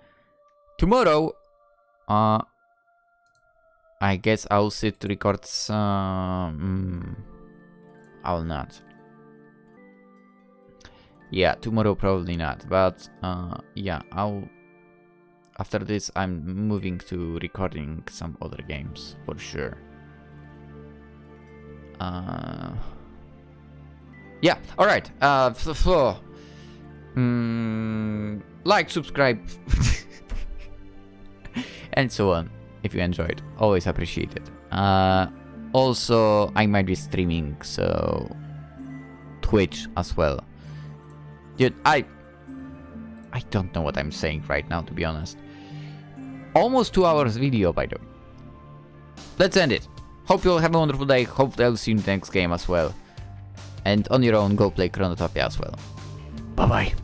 Tomorrow, I guess I'll sit to record some... I'll not. Yeah, tomorrow probably not, but yeah, after this I'm moving to recording some other games for sure. Yeah, alright. Like, subscribe, and so on. If you enjoyed, always appreciate it. Also, I might be streaming, so Twitch as well. Dude, I don't know what I'm saying right now, to be honest. Almost 2 hours video, by the way. Let's end it. Hope you all have a wonderful day. Hope I'll see you in the next game as well. And on your own, go play Chronotopia as well. Bye-bye.